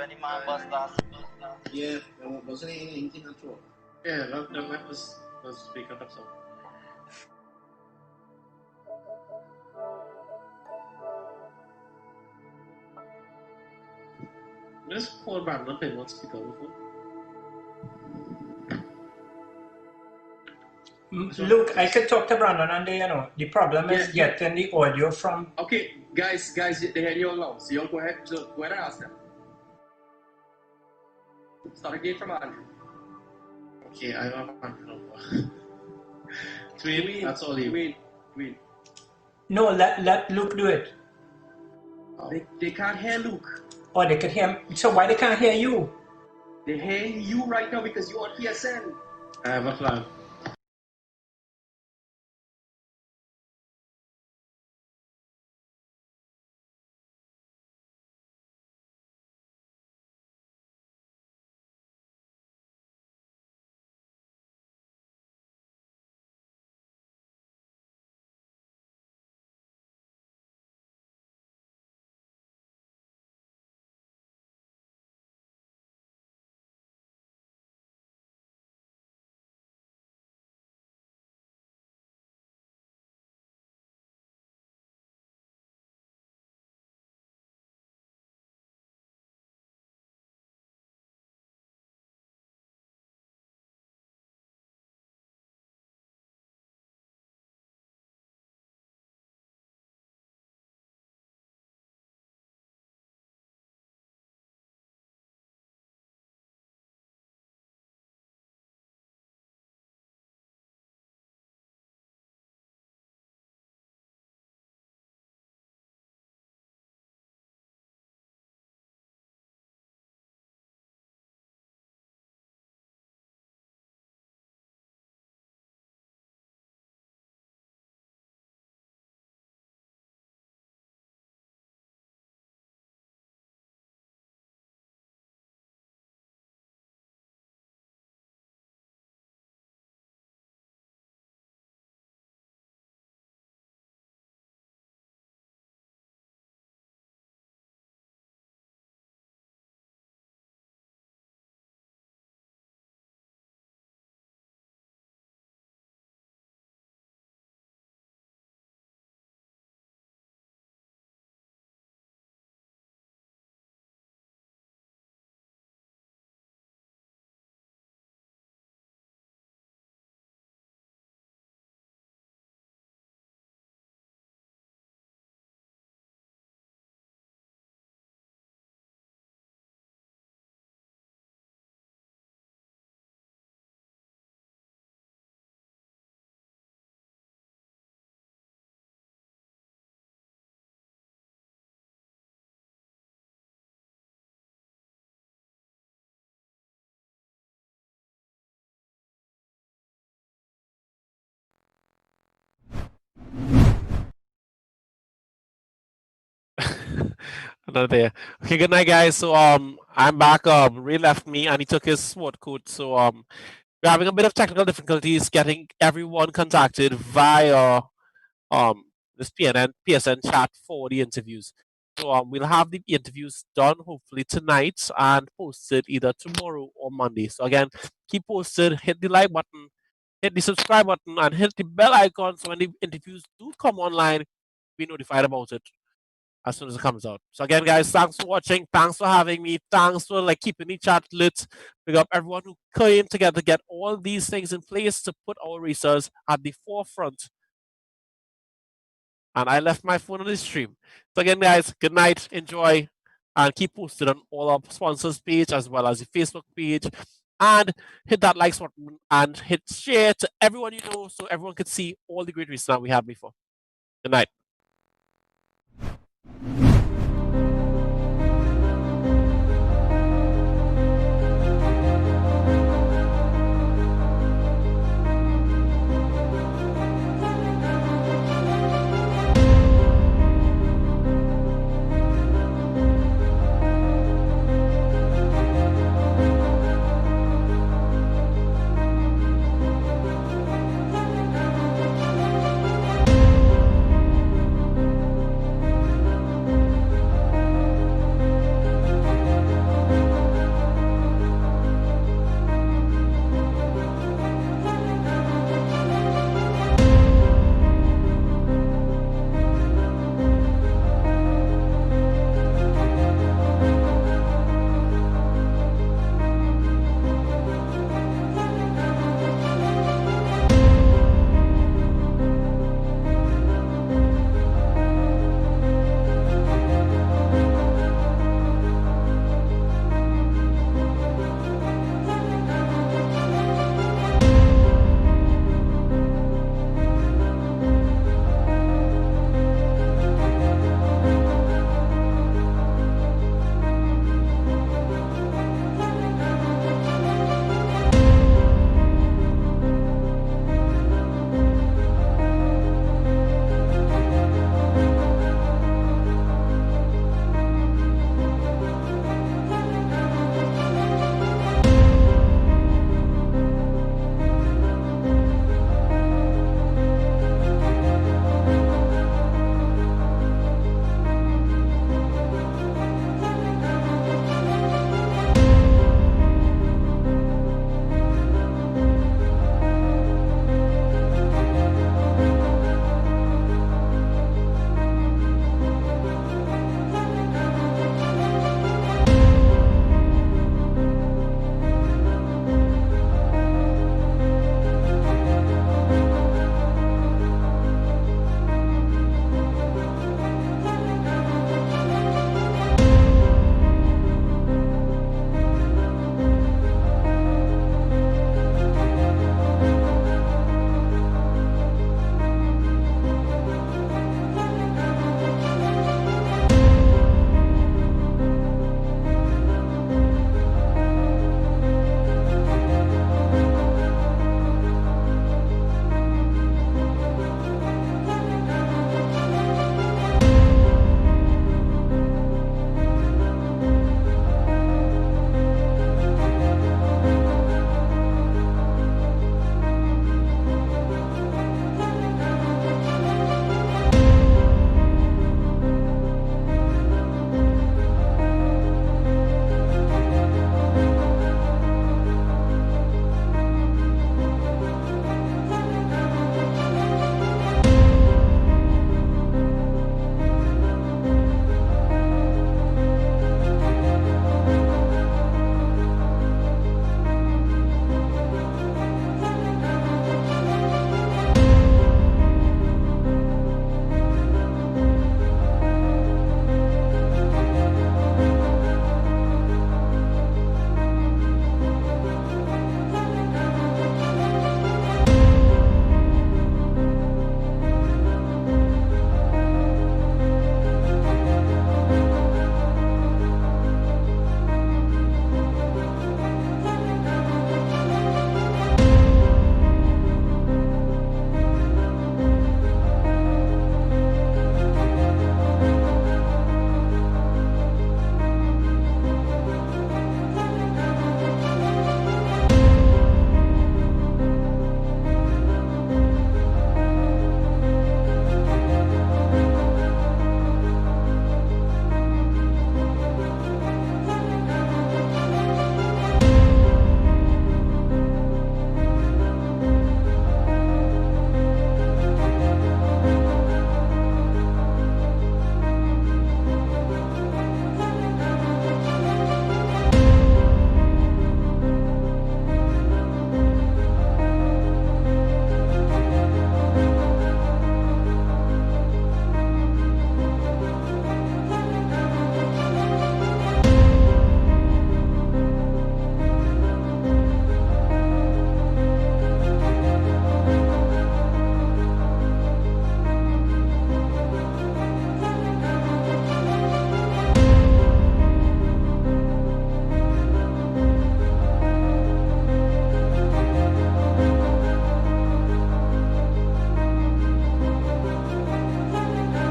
the man bus last. Yeah, wasn't anything at all. Yeah, that was big up so. Let's call Brandon play one speaker before. Look, I could talk to Brandon and the problem is getting the audio from. Okay, guys, they hear you all now. So you go ahead and ask them. Start again from Andrew. Okay, I have Andrew number. Wait, that's all you. Wait. No, let Luke do it. They can't hear Luke. Or they could hear him. So why they can't hear you? They hear you right now because you're on PSN. I have a plan. Another day. Okay, good night, guys. So I'm back. Ray left me and he took his sport coat. So we're having a bit of technical difficulties getting everyone contacted via this PSN chat for the interviews. So we'll have the interviews done hopefully tonight and posted either tomorrow or Monday. So again, keep posted, hit the like button, hit the subscribe button, and hit the bell icon so when the interviews do come online, be notified about it as soon as it comes out. So again, guys, thanks for watching. Thanks for having me. Thanks for keeping the chat lit. Big up everyone who came together to get all these things in place to put our racers at the forefront. And I left my phone on the stream. So again, guys, good night. Enjoy. And keep posted on all our sponsors page as well as the Facebook page. And hit that like button and hit share to everyone you know so everyone can see all the great reasons that we have before. Good night.